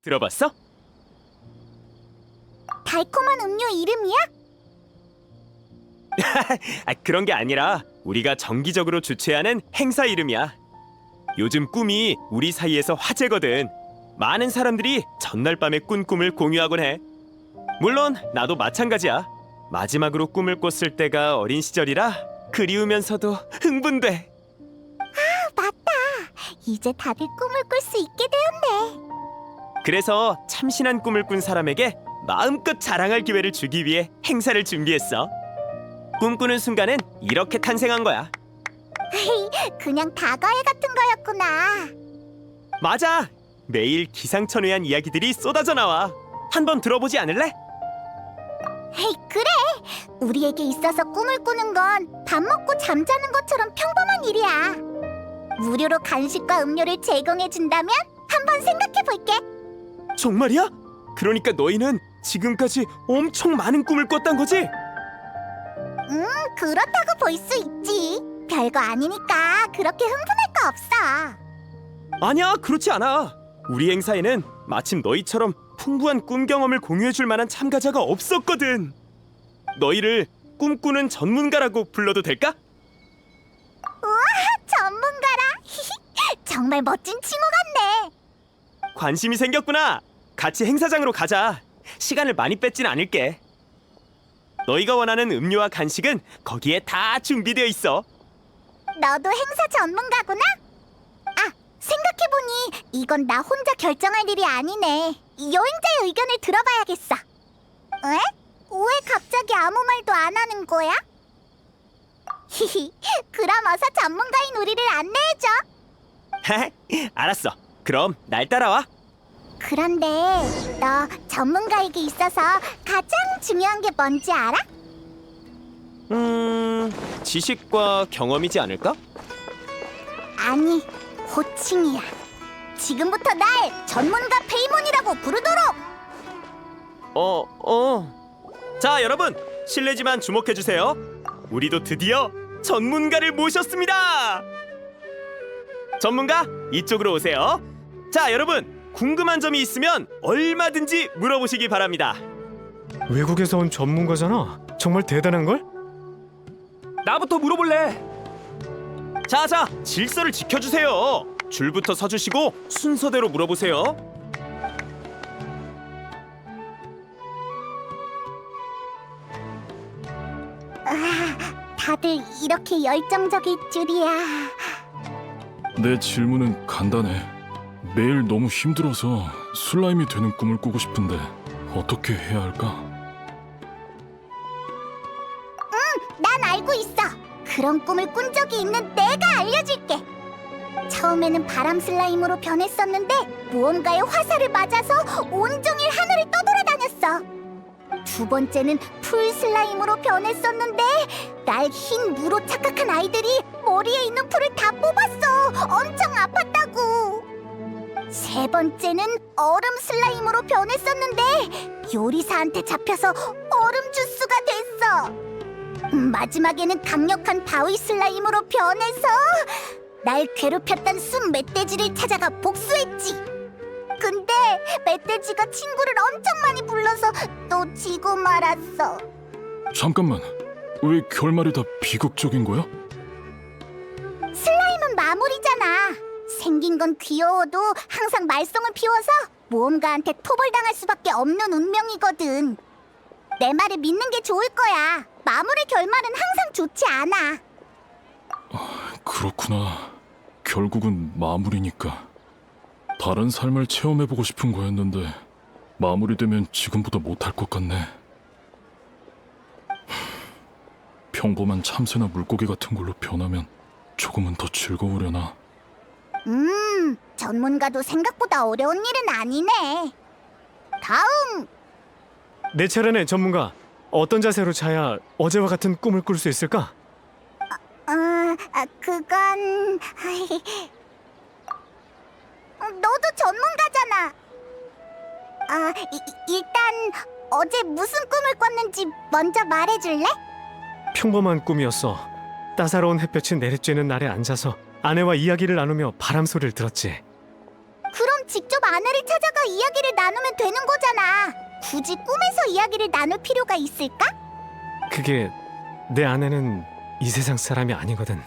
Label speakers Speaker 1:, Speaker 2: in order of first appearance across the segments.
Speaker 1: 들어봤어?
Speaker 2: 달콤한 음료 이름이야?
Speaker 1: 그런 게 아니라 우리가 정기적으로 주최하는 행사 이름이야. 요즘 꿈이 우리 사이에서 화제거든. 많은 사람들이 전날 밤에 꾼 꿈을 공유하곤 해. 물론 나도 마찬가지야. 마지막으로 꿈을 꿨을 때가 어린 시절이라 그리우면서도 흥분돼.
Speaker 2: 맞다. 이제 다들 꿈을 꿀 수 있게 되었네.
Speaker 1: 그래서 참신한 꿈을 꾼 사람에게 마음껏 자랑할 기회를 주기 위해 행사를 준비했어. 꿈꾸는 순간은 이렇게 탄생한 거야.
Speaker 2: 그냥 다과회 같은 거였구나.
Speaker 1: 맞아. 매일 기상천외한 이야기들이 쏟아져 나와. 한번 들어보지 않을래?
Speaker 2: 그래. 우리에게 있어서 꿈을 꾸는 건 밥 먹고 잠자는 것처럼 평범한 일이야. 무료로 간식과 음료를 제공해 준다면 한번 생각해 볼게.
Speaker 1: 정말이야? 그러니까 너희는 지금까지 엄청 많은 꿈을 꿨단 거지?
Speaker 2: 그렇다고 볼 수 있지. 별거 아니니까 그렇게 흥분할 거 없어.
Speaker 1: 아니야, 그렇지 않아. 우리 행사에는 마침 너희처럼 풍부한 꿈 경험을 공유해줄 만한 참가자가 없었거든. 너희를 꿈꾸는 전문가라고 불러도 될까?
Speaker 2: 전문가라. 정말 멋진 칭호 같네.
Speaker 1: 관심이 생겼구나. 같이 행사장으로 가자. 시간을 많이 뺏진 않을게. 너희가 원하는 음료와 간식은 거기에 다 준비되어 있어.
Speaker 2: 너도 행사 전문가구나? 아, 생각해보니 이건 나 혼자 결정할 일이 아니네. 여행자의 의견을 들어봐야겠어. 에? 왜 갑자기 아무 말도 안 하는 거야? 그럼 어서 전문가인 우리를 안내해줘.
Speaker 1: 알았어. 그럼 날 따라와.
Speaker 2: 그런데 너 전문가에게 있어서 가장 중요한 게 뭔지 알아?
Speaker 1: 지식과 경험이지 않을까?
Speaker 2: 아니, 호칭이야. 지금부터 날 전문가 페이몬이라고 부르도록!
Speaker 1: 자, 여러분, 실례지만 주목해주세요. 우리도 드디어 전문가를 모셨습니다. 전문가, 이쪽으로 오세요. 자, 여러분, 궁금한 점이 있으면 얼마든지 물어보시기 바랍니다.
Speaker 3: 외국에서 온 전문가잖아. 정말 대단한걸?
Speaker 1: 나부터 물어볼래. 자, 질서를 지켜주세요. 줄부터 서주시고 순서대로 물어보세요.
Speaker 2: 다들 이렇게 열정적일 줄이야.
Speaker 4: 내 질문은 간단해. 매일 너무 힘들어서 슬라임이 되는 꿈을 꾸고 싶은데 어떻게 해야 할까?
Speaker 2: 난 알고 있어. 그런 꿈을 꾼 적이 있는 내가 알려줄게. 처음에는 바람 슬라임으로 변했었는데 무언가의 화살을 맞아서 온종일 하늘을 떠돌아다녔어. 두 번째는 풀 슬라임으로 변했었는데 날 흰 무로 착각한 아이들이 머리에 있는 풀을 다 뽑았어. 엄청 아팠다고. 세 번째는 얼음 슬라임으로 변했었는데 요리사한테 잡혀서 얼음 주스가 됐어. 마지막에는 강력한 바위 슬라임으로 변해서 날 괴롭혔던 숲 멧돼지를 찾아가 복수했지. 근데 멧돼지가 친구를 엄청 많이 불러서 놓치고 말았어.
Speaker 4: 잠깐만, 왜 결말이 다 비극적인 거야?
Speaker 2: 슬라임은 마무리잖아. 생긴 건 귀여워도 항상 말썽을 피워서 모험가한테 토벌당할 수밖에 없는 운명이거든. 내 말을 믿는 게 좋을 거야. 마무리 결말은 항상 좋지 않아.
Speaker 4: 그렇구나. 결국은 마무리니까. 다른 삶을 체험해보고 싶은 거였는데 마무리되면 지금보다 못할 것 같네. 평범한 참새나 물고기 같은 걸로 변하면 조금은 더 즐거우려나.
Speaker 2: 전문가도 생각보다 어려운 일은 아니네. 다음!
Speaker 3: 내 차례네, 전문가. 어떤 자세로 자야 어제와 같은 꿈을 꿀 수 있을까?
Speaker 2: 그건... 너도 전문가잖아. 일단 어제 무슨 꿈을 꿨는지 먼저 말해줄래?
Speaker 3: 평범한 꿈이었어. 따사로운 햇볕이 내리쬐는 날에 앉아서 아내와 이야기를 나누며 바람 소리를 들었지.
Speaker 2: 그럼 직접 아내를 찾아가 이야기를 나누면 되는 거잖아. 굳이 꿈에서 이야기를 나눌 필요가 있을까?
Speaker 3: 그게 내 아내는 이 세상 사람이 아니거든.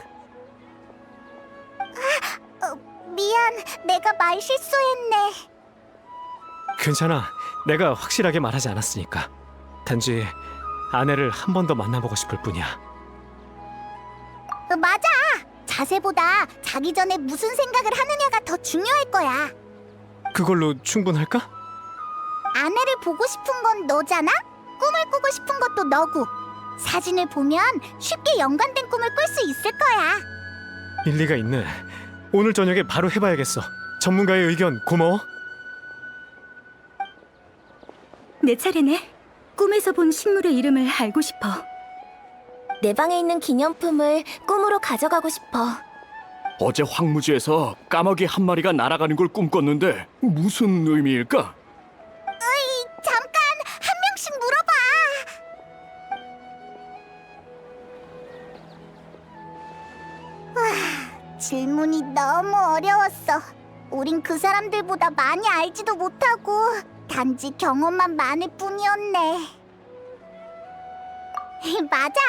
Speaker 2: 미안, 내가 말 실수했네.
Speaker 3: 괜찮아. 내가 확실하게 말하지 않았으니까. 단지 아내를 한 번 더 만나보고 싶을 뿐이야.
Speaker 2: 맞아. 자세보다 자기 전에 무슨 생각을 하느냐가 더 중요할 거야.
Speaker 3: 그걸로 충분할까?
Speaker 2: 아내를 보고 싶은 건 너잖아? 꿈을 꾸고 싶은 것도 너고. 사진을 보면 쉽게 연관된 꿈을 꿀 수 있을 거야.
Speaker 3: 일리가 있네. 오늘 저녁에 바로 해봐야겠어. 전문가의 의견 고마워.
Speaker 5: 내 차례네. 꿈에서 본 식물의 이름을 알고 싶어.
Speaker 2: 내 방에 있는 기념품을 꿈으로 가져가고 싶어.
Speaker 6: 어제 황무지에서 까마귀 한 마리가 날아가는 걸 꿈꿨는데 무슨 의미일까?
Speaker 2: 잠깐, 한 명씩 물어봐. 와, 질문이 너무 어려웠어. 우린 그 사람들보다 많이 알지도 못하고 단지 경험만 많을 뿐이었네. 맞아.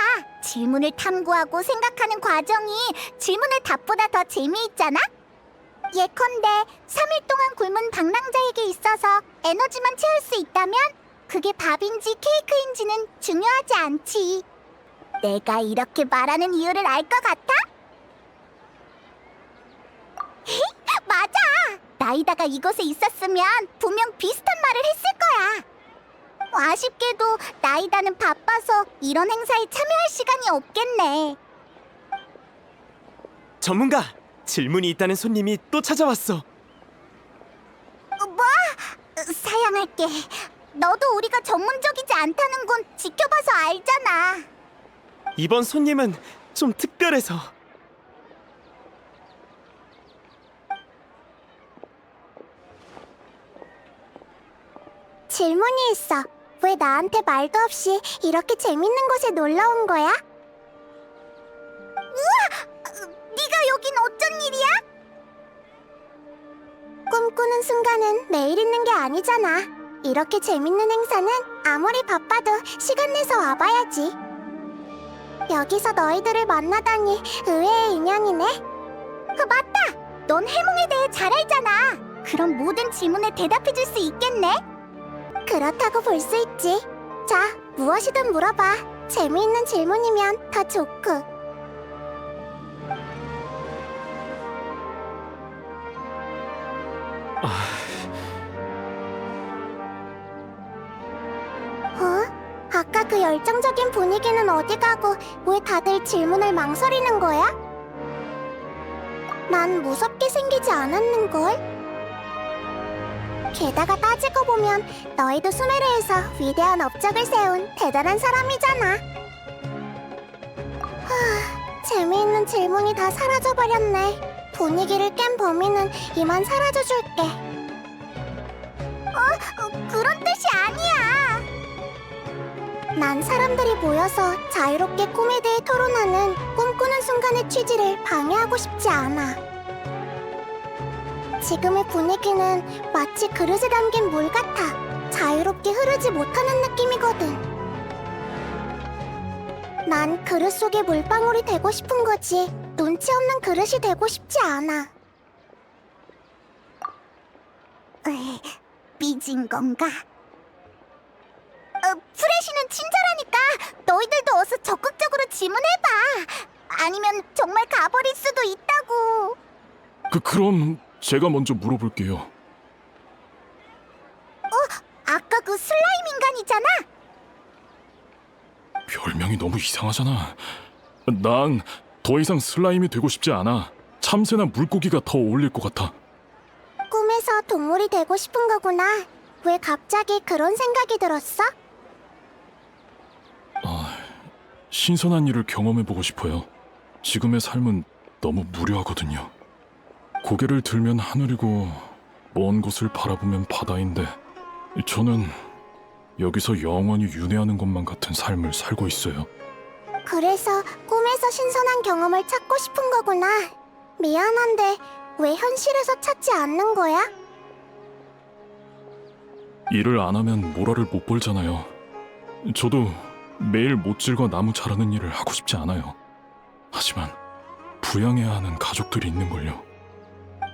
Speaker 2: 질문을 탐구하고 생각하는 과정이 질문의 답보다 더 재미있잖아? 예컨대 3일 동안 굶은 방랑자에게 있어서 에너지만 채울 수 있다면 그게 밥인지 케이크인지는 중요하지 않지. 내가 이렇게 말하는 이유를 알 것 같아? 맞아! 나이다가 이곳에 있었으면 분명 비슷한 말을 했을 거야. 아쉽게도 나이다는 바빠서 이런 행사에 참여할 시간이 없겠네.
Speaker 1: 전문가, 질문이 있다는 손님이 또 찾아왔어.
Speaker 2: 뭐? 사양할게. 너도 우리가 전문적이지 않다는 건 지켜봐서 알잖아.
Speaker 1: 이번 손님은 좀 특별해서.
Speaker 2: 질문이 있어. 왜 나한테 말도 없이 이렇게 재밌는 곳에 놀러 온 거야? 우와! 네가 여긴 어쩐 일이야? 꿈꾸는 순간은 매일 있는 게 아니잖아. 이렇게 재밌는 행사는 아무리 바빠도 시간 내서 와봐야지. 여기서 너희들을 만나다니 의외의 인연이네. 맞다! 넌 해몽에 대해 잘 알잖아. 그럼 모든 질문에 대답해줄 수 있겠네? 그렇다고 볼 수 있지. 자, 무엇이든 물어봐. 재미있는 질문이면 더 좋고. 아까 그 열정적인 분위기는 어디 가고 왜 다들 질문을 망설이는 거야? 난 무섭게 생기지 않았는걸? 게다가 따지고 보면 너희도 수메르에서 위대한 업적을 세운 대단한 사람이잖아. 재미있는 질문이 다 사라져버렸네. 분위기를 깬 범인은 이만 사라져줄게. 그런 뜻이 아니야. 난 사람들이 모여서 자유롭게 꿈에 대해 토론하는 꿈꾸는 순간의 취지를 방해하고 싶지 않아. 지금의 분위기는 마치 그릇에 담긴 물 같아. 자유롭게 흐르지 못하는 느낌이거든. 난 그릇 속의 물방울이 되고 싶은 거지. 눈치 없는 그릇이 되고 싶지 않아. 삐진 건가? 프레시는 친절하니까 너희들도 어서 적극적으로 질문해봐. 아니면 정말 가버릴 수도 있다고.
Speaker 4: 그럼 제가 먼저 물어볼게요.
Speaker 2: 아까 그 슬라임 인간이잖아?
Speaker 4: 별명이 너무 이상하잖아. 난 더 이상 슬라임이 되고 싶지 않아. 참새나 물고기가 더 어울릴 것 같아.
Speaker 2: 꿈에서 동물이 되고 싶은 거구나. 왜 갑자기 그런 생각이 들었어?
Speaker 4: 신선한 일을 경험해보고 싶어요. 지금의 삶은 너무 무료하거든요. 고개를 들면 하늘이고 먼 곳을 바라보면 바다인데 저는 여기서 영원히 윤회하는 것만 같은 삶을 살고 있어요.
Speaker 2: 그래서 꿈에서 신선한 경험을 찾고 싶은 거구나. 미안한데 왜 현실에서 찾지 않는 거야?
Speaker 4: 일을 안 하면 모라를 못 벌잖아요. 저도 매일 못질과 나무 자르는 일을 하고 싶지 않아요. 하지만 부양해야 하는 가족들이 있는걸요.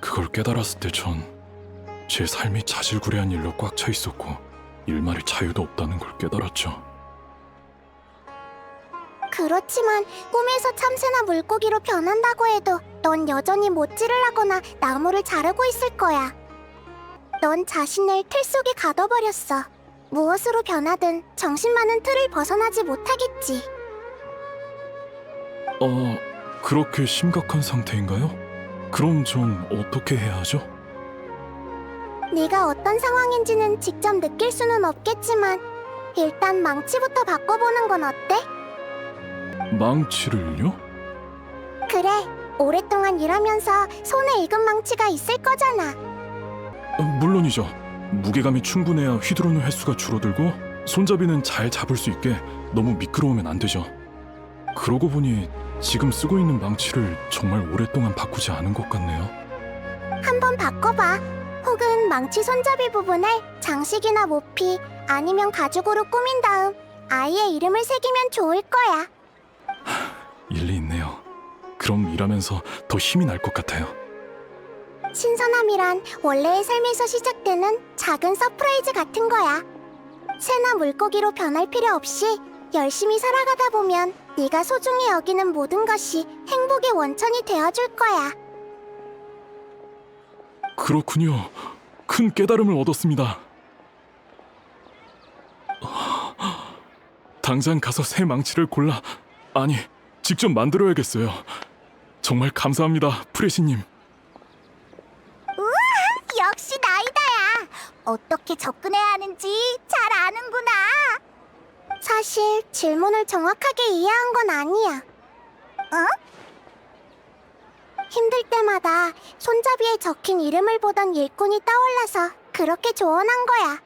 Speaker 4: 그걸 깨달았을 때 전 제 삶이 자질구레한 일로 꽉 차 있었고 일말의 자유도 없다는 걸 깨달았죠.
Speaker 2: 그렇지만 꿈에서 참새나 물고기로 변한다고 해도 넌 여전히 못질을 하거나 나무를 자르고 있을 거야. 넌 자신을 틀 속에 가둬버렸어. 무엇으로 변하든 정신 많은 틀을 벗어나지 못하겠지.
Speaker 4: 그렇게 심각한 상태인가요? 그럼 전 어떻게 해야 하죠?
Speaker 2: 네가 어떤 상황인지는 직접 느낄 수는 없겠지만 일단 망치부터 바꿔보는 건 어때?
Speaker 4: 망치를요?
Speaker 2: 그래, 오랫동안 일하면서 손에 익은 망치가 있을 거잖아.
Speaker 4: 물론이죠. 무게감이 충분해야 휘두르는 횟수가 줄어들고 손잡이는 잘 잡을 수 있게 너무 미끄러우면 안 되죠. 그러고 보니 지금 쓰고 있는 망치를 정말 오랫동안 바꾸지 않은 것 같네요.
Speaker 2: 한번 바꿔봐. 혹은 망치 손잡이 부분을 장식이나 모피 아니면 가죽으로 꾸민 다음 아이의 이름을 새기면 좋을 거야.
Speaker 4: 일리 있네요. 그럼 일하면서 더 힘이 날 것 같아요.
Speaker 2: 신선함이란 원래의 삶에서 시작되는 작은 서프라이즈 같은 거야. 새나 물고기로 변할 필요 없이 열심히 살아가다 보면 네가 소중히 여기는 모든 것이 행복의 원천이 되어줄 거야.
Speaker 4: 그렇군요. 큰 깨달음을 얻었습니다. 당장 가서 새 망치를 아니, 직접 만들어야겠어요. 정말 감사합니다, 프레시님.
Speaker 2: 역시 나이다야. 어떻게 접근해야 하는지 잘 아는구나. 사실 질문을 정확하게 이해한 건 아니야. 힘들 때마다 손잡이에 적힌 이름을 보던 일꾼이 떠올라서 그렇게 조언한 거야.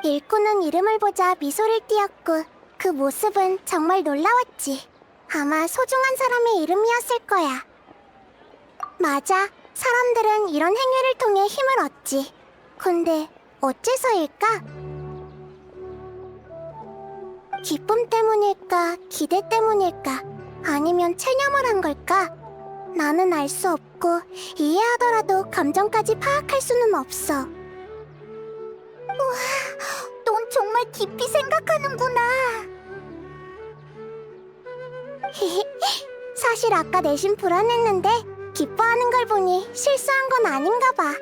Speaker 2: 일꾼은 이름을 보자 미소를 띄었고 그 모습은 정말 놀라웠지. 아마 소중한 사람의 이름이었을 거야. 맞아. 사람들은 이런 행위를 통해 힘을 얻지. 근데 어째서일까? 기쁨 때문일까? 기대 때문일까? 아니면 체념을 한 걸까? 나는 알 수 없고 이해하더라도 감정까지 파악할 수는 없어. 우와, 넌 정말 깊이 생각하는구나. 사실 아까 내심 불안했는데 기뻐하는 걸 보니 실수한 건 아닌가 봐.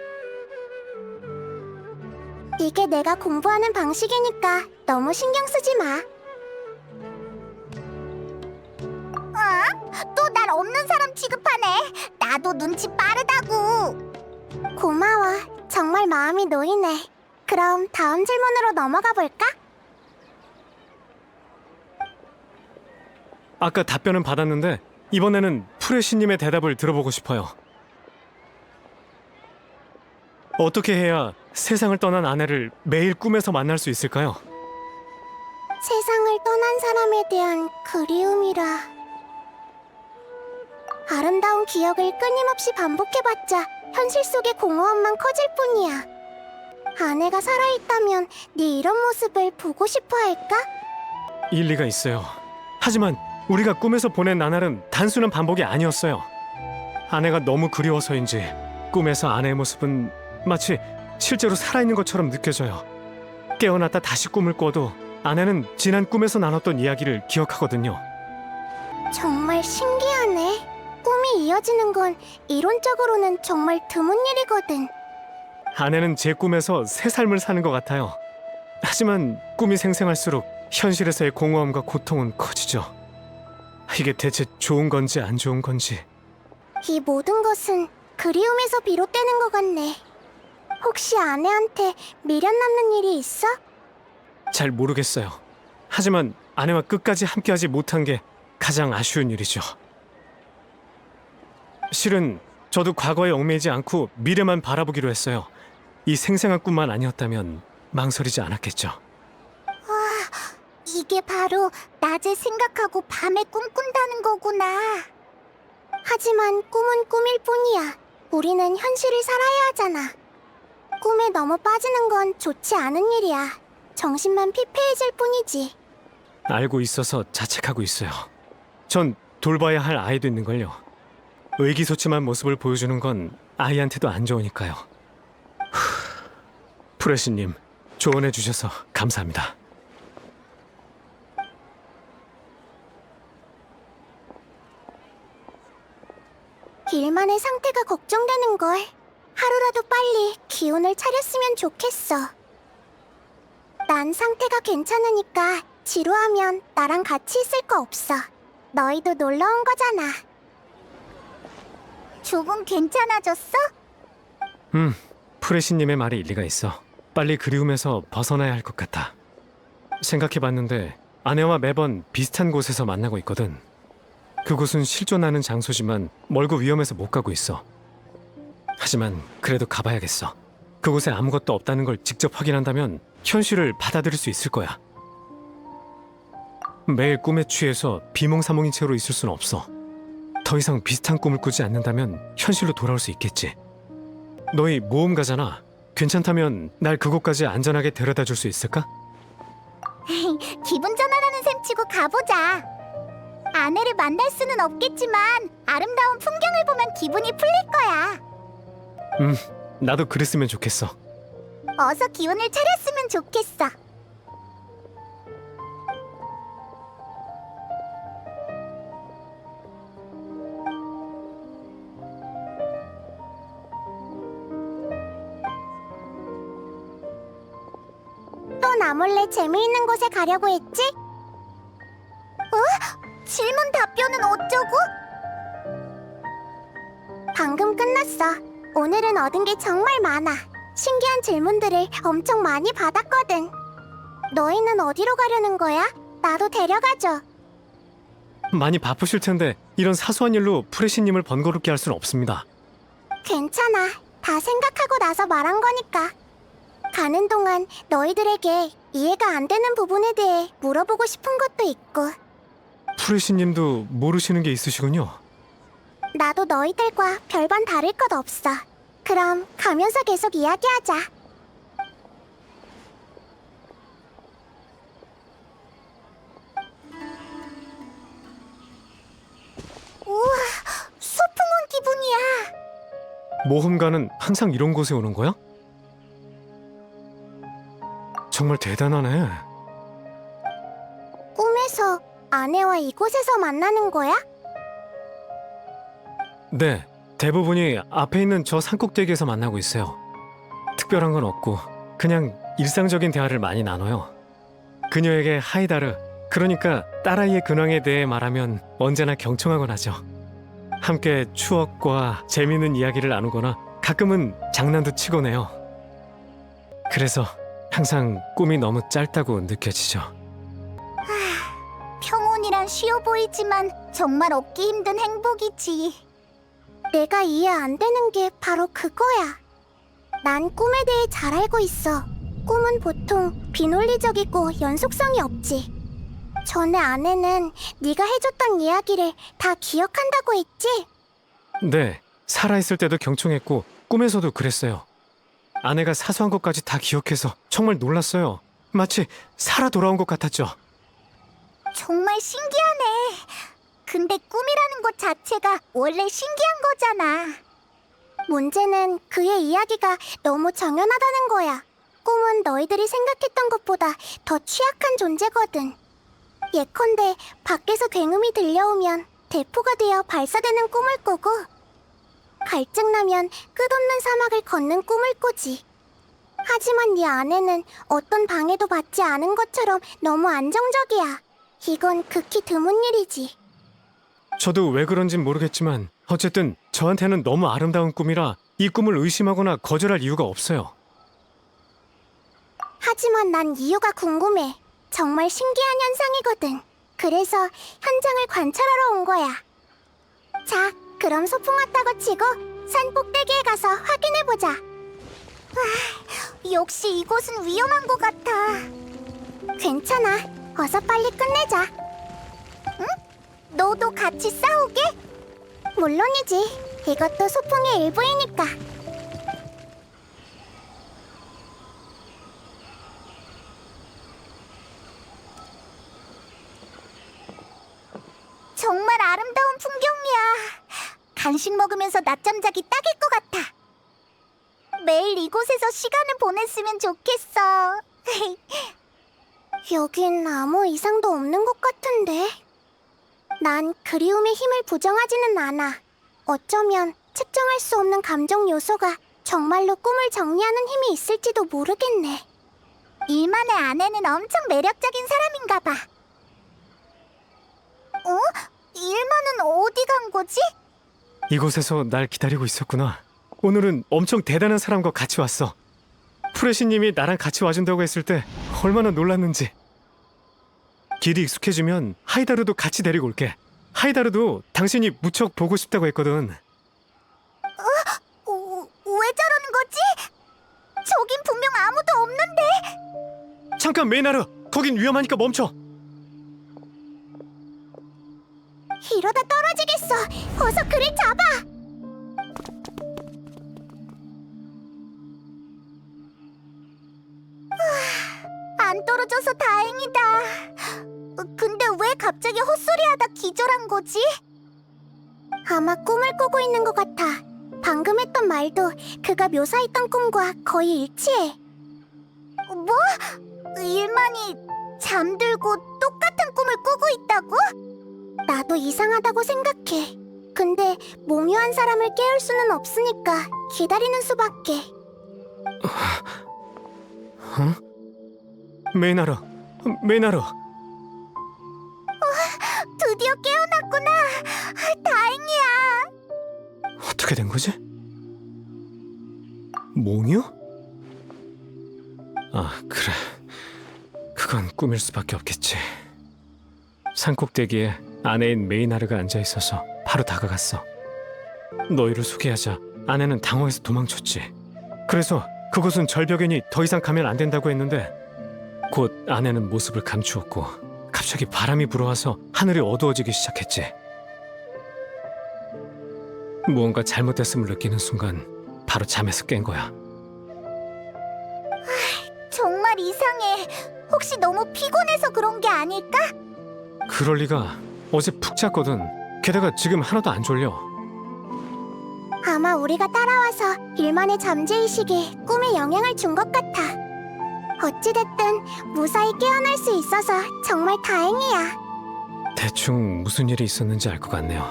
Speaker 2: 이게 내가 공부하는 방식이니까 너무 신경 쓰지 마. 또 날 없는 사람 취급하네. 나도 눈치 빠르다고. 고마워. 정말 마음이 놓이네. 그럼 다음 질문으로 넘어가 볼까?
Speaker 3: 아까 답변은 받았는데 이번에는 프레시님의 대답을 들어보고 싶어요. 어떻게 해야 세상을 떠난 아내를 매일 꿈에서 만날 수 있을까요?
Speaker 2: 세상을 떠난 사람에 대한 그리움이라. 아름다운 기억을 끊임없이 반복해봤자 현실 속의 공허함만 커질 뿐이야. 아내가 살아있다면 네 이런 모습을 보고 싶어 할까?
Speaker 3: 일리가 있어요. 하지만 우리가 꿈에서 보낸 나날은 단순한 반복이 아니었어요. 아내가 너무 그리워서인지 꿈에서 아내의 모습은 마치 실제로 살아있는 것처럼 느껴져요. 깨어났다 다시 꿈을 꿔도 아내는 지난 꿈에서 나눴던 이야기를 기억하거든요.
Speaker 2: 정말 신기하네. 꿈이 이어지는 건 이론적으로는 정말 드문 일이거든.
Speaker 3: 아내는 제 꿈에서 새 삶을 사는 것 같아요. 하지만 꿈이 생생할수록 현실에서의 공허함과 고통은 커지죠. 이게 대체 좋은 건지 안 좋은 건지.
Speaker 2: 이 모든 것은 그리움에서 비롯되는 것 같네. 혹시 아내한테 미련 남는 일이 있어?
Speaker 3: 잘 모르겠어요. 하지만 아내와 끝까지 함께하지 못한 게 가장 아쉬운 일이죠. 실은 저도 과거에 얽매이지 않고 미래만 바라보기로 했어요. 이 생생한 꿈만 아니었다면 망설이지 않았겠죠.
Speaker 2: 이게 바로 낮에 생각하고 밤에 꿈꾼다는 거구나. 하지만 꿈은 꿈일 뿐이야. 우리는 현실을 살아야 하잖아. 꿈에 너무 빠지는 건 좋지 않은 일이야. 정신만 피폐해질 뿐이지.
Speaker 3: 알고 있어서 자책하고 있어요. 전 돌봐야 할 아이도 있는걸요. 의기소침한 모습을 보여주는 건 아이한테도 안 좋으니까요. 프레시님, 조언해 주셔서 감사합니다.
Speaker 2: 일만의 상태가 걱정되는 걸. 하루라도 빨리 기운을 차렸으면 좋겠어. 난 상태가 괜찮으니까 지루하면 나랑 같이 있을 거 없어. 너희도 놀러 온 거잖아. 조금 괜찮아졌어?
Speaker 3: 프레시님의 말에 일리가 있어. 빨리 그리움에서 벗어나야 할 것 같아. 생각해봤는데 아내와 매번 비슷한 곳에서 만나고 있거든. 그곳은 실존하는 장소지만 멀고 위험해서 못 가고 있어. 하지만 그래도 가봐야겠어. 그곳에 아무것도 없다는 걸 직접 확인한다면 현실을 받아들일 수 있을 거야. 매일 꿈에 취해서 비몽사몽인 채로 있을 수는 없어. 더 이상 비슷한 꿈을 꾸지 않는다면 현실로 돌아올 수 있겠지. 너희 모험가잖아. 괜찮다면 날 그곳까지 안전하게 데려다 줄 수 있을까?
Speaker 2: 기분 전환하는 셈 치고 가보자. 아내를 만날 수는 없겠지만 아름다운 풍경을 보면 기분이 풀릴 거야.
Speaker 3: 나도 그랬으면 좋겠어.
Speaker 2: 어서 기운을 차렸으면 좋겠어. 또 나 몰래 재미있는 곳에 가려고 했지? 질문 답변은 어쩌고? 방금 끝났어. 오늘은 얻은 게 정말 많아. 신기한 질문들을 엄청 많이 받았거든. 너희는 어디로 가려는 거야? 나도 데려가줘.
Speaker 3: 많이 바쁘실 텐데 이런 사소한 일로 프레시님을 번거롭게 할 수는 없습니다.
Speaker 2: 괜찮아. 다 생각하고 나서 말한 거니까. 가는 동안 너희들에게 이해가 안 되는 부분에 대해 물어보고 싶은 것도 있고.
Speaker 3: 프레시님도 모르시는 게 있으시군요.
Speaker 2: 나도 너희들과 별반 다를 것 없어. 그럼 가면서 계속 이야기하자. 우와, 소풍 온 기분이야.
Speaker 3: 모험가는 항상 이런 곳에 오는 거야? 정말 대단하네.
Speaker 2: 꿈에서 아내와 이곳에서 만나는 거야?
Speaker 3: 네, 대부분이 앞에 있는 저 산꼭대기에서 만나고 있어요. 특별한 건 없고 그냥 일상적인 대화를 많이 나눠요. 그녀에게 하이다르, 그러니까 딸아이의 근황에 대해 말하면 언제나 경청하곤 하죠. 함께 추억과 재미있는 이야기를 나누거나 가끔은 장난도 치곤 해요. 그래서 항상 꿈이 너무 짧다고 느껴지죠.
Speaker 2: 평온이란 쉬워 보이지만 정말 얻기 힘든 행복이지. 내가 이해 안 되는 게 바로 그거야. 난 꿈에 대해 잘 알고 있어. 꿈은 보통 비논리적이고 연속성이 없지. 전에 아내는 네가 해줬던 이야기를 다 기억한다고 했지?
Speaker 3: 네, 살아있을 때도 경청했고 꿈에서도 그랬어요. 아내가 사소한 것까지 다 기억해서 정말 놀랐어요. 마치 살아 돌아온 것 같았죠.
Speaker 2: 정말 신기하네. 근데 꿈이라는 것 자체가 원래 신기한 거잖아. 문제는 그의 이야기가 너무 정연하다는 거야. 꿈은 너희들이 생각했던 것보다 더 취약한 존재거든. 예컨대 밖에서 굉음이 들려오면 대포가 되어 발사되는 꿈을 꾸고, 갈증나면 끝없는 사막을 걷는 꿈을 꾸지. 하지만 네 아내는 어떤 방해도 받지 않은 것처럼 너무 안정적이야. 이건 극히 드문 일이지.
Speaker 3: 저도 왜 그런진 모르겠지만 어쨌든 저한테는 너무 아름다운 꿈이라 이 꿈을 의심하거나 거절할 이유가 없어요.
Speaker 2: 하지만 난 이유가 궁금해. 정말 신기한 현상이거든. 그래서 현장을 관찰하러 온 거야. 자, 그럼 소풍 왔다고 치고 산 꼭대기에 가서 확인해보자. 역시 이곳은 위험한 것 같아. 괜찮아. 어서 빨리 끝내자. 응? 너도 같이 싸우게? 물론이지. 이것도 소풍의 일부이니까. 간식 먹으면서 낮잠 자기 딱일 것 같아. 매일 이곳에서 시간을 보냈으면 좋겠어. 여긴 아무 이상도 없는 것 같은데. 난 그리움의 힘을 부정하지는 않아. 어쩌면 측정할 수 없는 감정 요소가 정말로 꿈을 정리하는 힘이 있을지도 모르겠네. 일만의 아내는 엄청 매력적인 사람인가 봐. 일만은 어디 간 거지?
Speaker 3: 이곳에서 날 기다리고 있었구나. 오늘은 엄청 대단한 사람과 같이 왔어. 프레시님이 나랑 같이 와준다고 했을 때 얼마나 놀랐는지. 길이 익숙해지면 하이다르도 같이 데리고 올게. 하이다르도 당신이 무척 보고 싶다고 했거든.
Speaker 2: 왜 저러는 거지? 저긴 분명 아무도 없는데.
Speaker 3: 잠깐 메이나르, 거긴 위험하니까 멈춰.
Speaker 2: 이러다 떨어지겠어. 어서 그를 잡아. 안 떨어져서 다행이다. 근데 왜 갑자기 헛소리하다 기절한 거지? 아마 꿈을 꾸고 있는 것 같아. 방금 했던 말도 그가 묘사했던 꿈과 거의 일치해. 뭐? 일만이 잠들고 똑같은 꿈을 꾸고 있다고? 나도 이상하다고 생각해. 근데 몽유한 사람을 깨울 수는 없으니까 기다리는 수밖에.
Speaker 3: 메이나르, 메이나르.
Speaker 2: 드디어 깨어났구나. 다행이야.
Speaker 3: 어떻게 된 거지? 몽유? 아, 그래. 그건 꿈일 수밖에 없겠지. 산꼭대기에 아내인 메이나르가 앉아있어서 바로 다가갔어. 너희를 소개하자 아내는 당황해서 도망쳤지. 그래서 그곳은 절벽이니 더 이상 가면 안 된다고 했는데 곧 아내는 모습을 감추었고 갑자기 바람이 불어와서 하늘이 어두워지기 시작했지. 무언가 잘못됐음을 느끼는 순간 바로 잠에서 깬 거야.
Speaker 2: 정말 이상해. 혹시 너무 피곤해서 그런 게 아닐까?
Speaker 3: 그럴 리가. 어제 푹 잤거든. 게다가 지금 하나도 안 졸려.
Speaker 2: 아마 우리가 따라와서 일만의 잠재의식에 꿈에 영향을 준 것 같아. 어찌됐든 무사히 깨어날 수 있어서 정말 다행이야.
Speaker 3: 대충 무슨 일이 있었는지 알 것 같네요.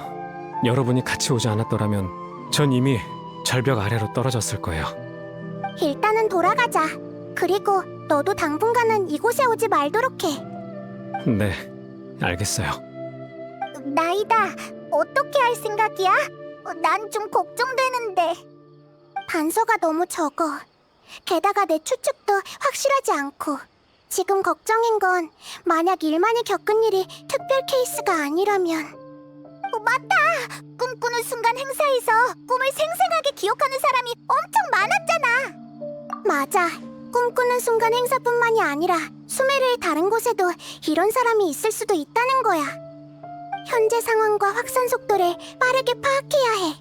Speaker 3: 여러분이 같이 오지 않았더라면 전 이미 절벽 아래로 떨어졌을 거예요.
Speaker 2: 일단은 돌아가자. 그리고 너도 당분간은 이곳에 오지 말도록 해.
Speaker 3: 네, 알겠어요.
Speaker 2: 나이다. 어떻게 할 생각이야? 난 좀 걱정되는데. 단서가 너무 적어. 게다가 내 추측도 확실하지 않고. 지금 걱정인 건 만약 일만이 겪은 일이 특별 케이스가 아니라면. 맞다! 꿈꾸는 순간 행사에서 꿈을 생생하게 기억하는 사람이 엄청 많았잖아. 맞아. 꿈꾸는 순간 행사뿐만이 아니라 수메르의 다른 곳에도 이런 사람이 있을 수도 있다는 거야. 현재 상황과 확산 속도를 빠르게 파악해야 해.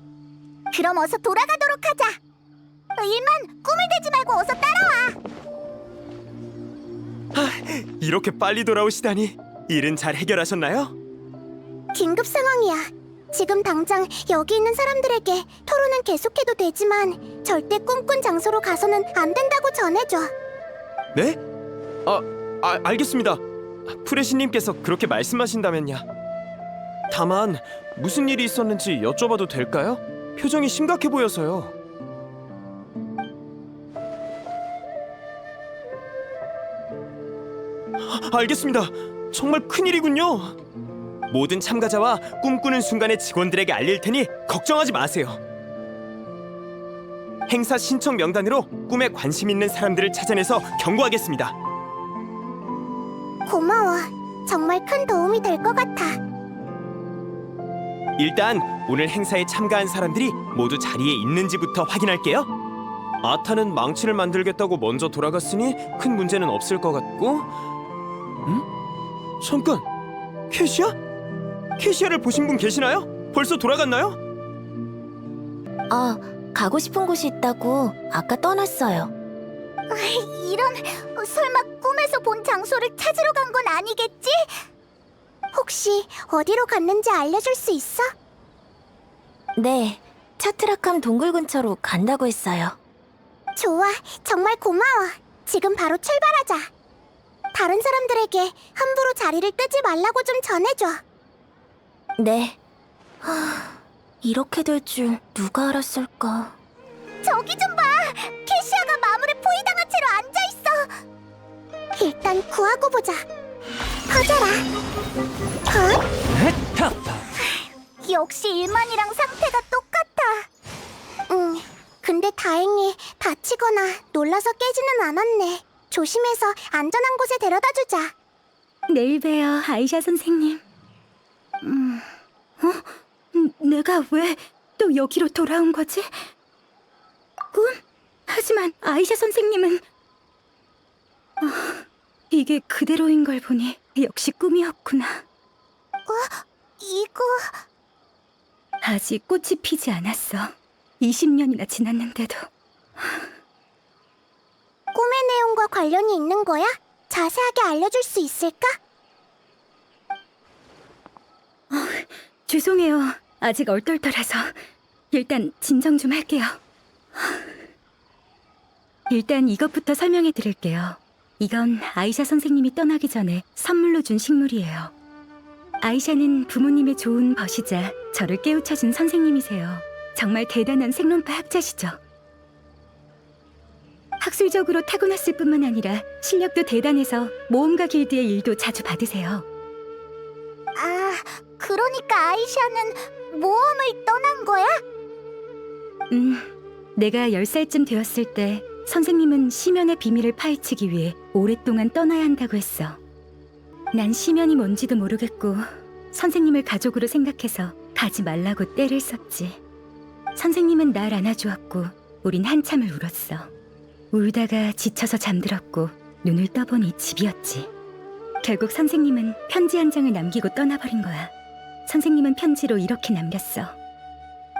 Speaker 2: 그럼 어서 돌아가도록 하자. 일만 꿈을 대지 말고 어서 따라와.
Speaker 1: 이렇게 빨리 돌아오시다니. 일은 잘 해결하셨나요?
Speaker 2: 긴급 상황이야. 지금 당장 여기 있는 사람들에게 토론은 계속해도 되지만 절대 꿈꾼 장소로 가서는 안 된다고 전해줘.
Speaker 1: 네? 알겠습니다. 프레시님께서 그렇게 말씀하신다면야. 다만 무슨 일이 있었는지 여쭤봐도 될까요? 표정이 심각해 보여서요. 알겠습니다. 정말 큰일이군요. 모든 참가자와 꿈꾸는 순간의 직원들에게 알릴 테니 걱정하지 마세요. 행사 신청 명단으로 꿈에 관심 있는 사람들을 찾아내서 경고하겠습니다.
Speaker 2: 고마워. 정말 큰 도움이 될 것 같아.
Speaker 1: 일단 오늘 행사에 참가한 사람들이 모두 자리에 있는지부터 확인할게요. 아타는 망치를 만들겠다고 먼저 돌아갔으니 큰 문제는 없을 것 같고. 잠깐, 캐시아? 캐시아를 보신 분 계시나요? 벌써 돌아갔나요?
Speaker 2: 가고 싶은 곳이 있다고 아까 떠났어요. 이런, 설마 꿈에서 본 장소를 찾으러 간 건 아니겠지? 혹시 어디로 갔는지 알려줄 수 있어?
Speaker 7: 네, 차트라캄 동굴 근처로 간다고 했어요.
Speaker 2: 좋아, 정말 고마워. 지금 바로 출발하자. 다른 사람들에게 함부로 자리를 뜨지 말라고 좀 전해줘.
Speaker 7: 네. 이렇게 될 줄 누가 알았을까?
Speaker 2: 저기 좀 봐! 캐시아가 마물에 포위당한 채로 앉아있어! 일단 구하고 보자. 퍼져라. 역시 일만이랑 상태가 똑같아. 근데 다행히 다치거나 놀라서 깨지는 않았네. 조심해서 안전한 곳에 데려다주자.
Speaker 5: 내일 봬요, 아이샤 선생님. 내가 왜 또 여기로 돌아온 거지? 꿈? 하지만 아이샤 선생님은 이게 그대로인 걸 보니 역시 꿈이었구나.
Speaker 2: 이거...
Speaker 5: 아직 꽃이 피지 않았어. 20년이나 지났는데도.
Speaker 2: 꿈의 내용과 관련이 있는 거야? 자세하게 알려줄 수 있을까?
Speaker 5: 죄송해요. 아직 얼떨떨해서. 일단 진정 좀 할게요. 일단 이것부터 설명해 드릴게요. 이건 아이샤 선생님이 떠나기 전에 선물로 준 식물이에요. 아이샤는 부모님의 좋은 벗이자 저를 깨우쳐준 선생님이세요. 정말 대단한 생론파 학자시죠. 학술적으로 타고났을 뿐만 아니라 실력도 대단해서 모험가 길드의 일도 자주 받으세요.
Speaker 2: 아, 그러니까 아이샤는 모험을 떠난 거야?
Speaker 5: 내가 10살쯤 되었을 때 선생님은 시면의 비밀을 파헤치기 위해 오랫동안 떠나야 한다고 했어. 난 시면이 뭔지도 모르겠고 선생님을 가족으로 생각해서 가지 말라고 떼를 썼지. 선생님은 날 안아주었고 우린 한참을 울었어. 울다가 지쳐서 잠들었고 눈을 떠보니 집이었지. 결국 선생님은 편지 한 장을 남기고 떠나버린 거야. 선생님은 편지로 이렇게 남겼어.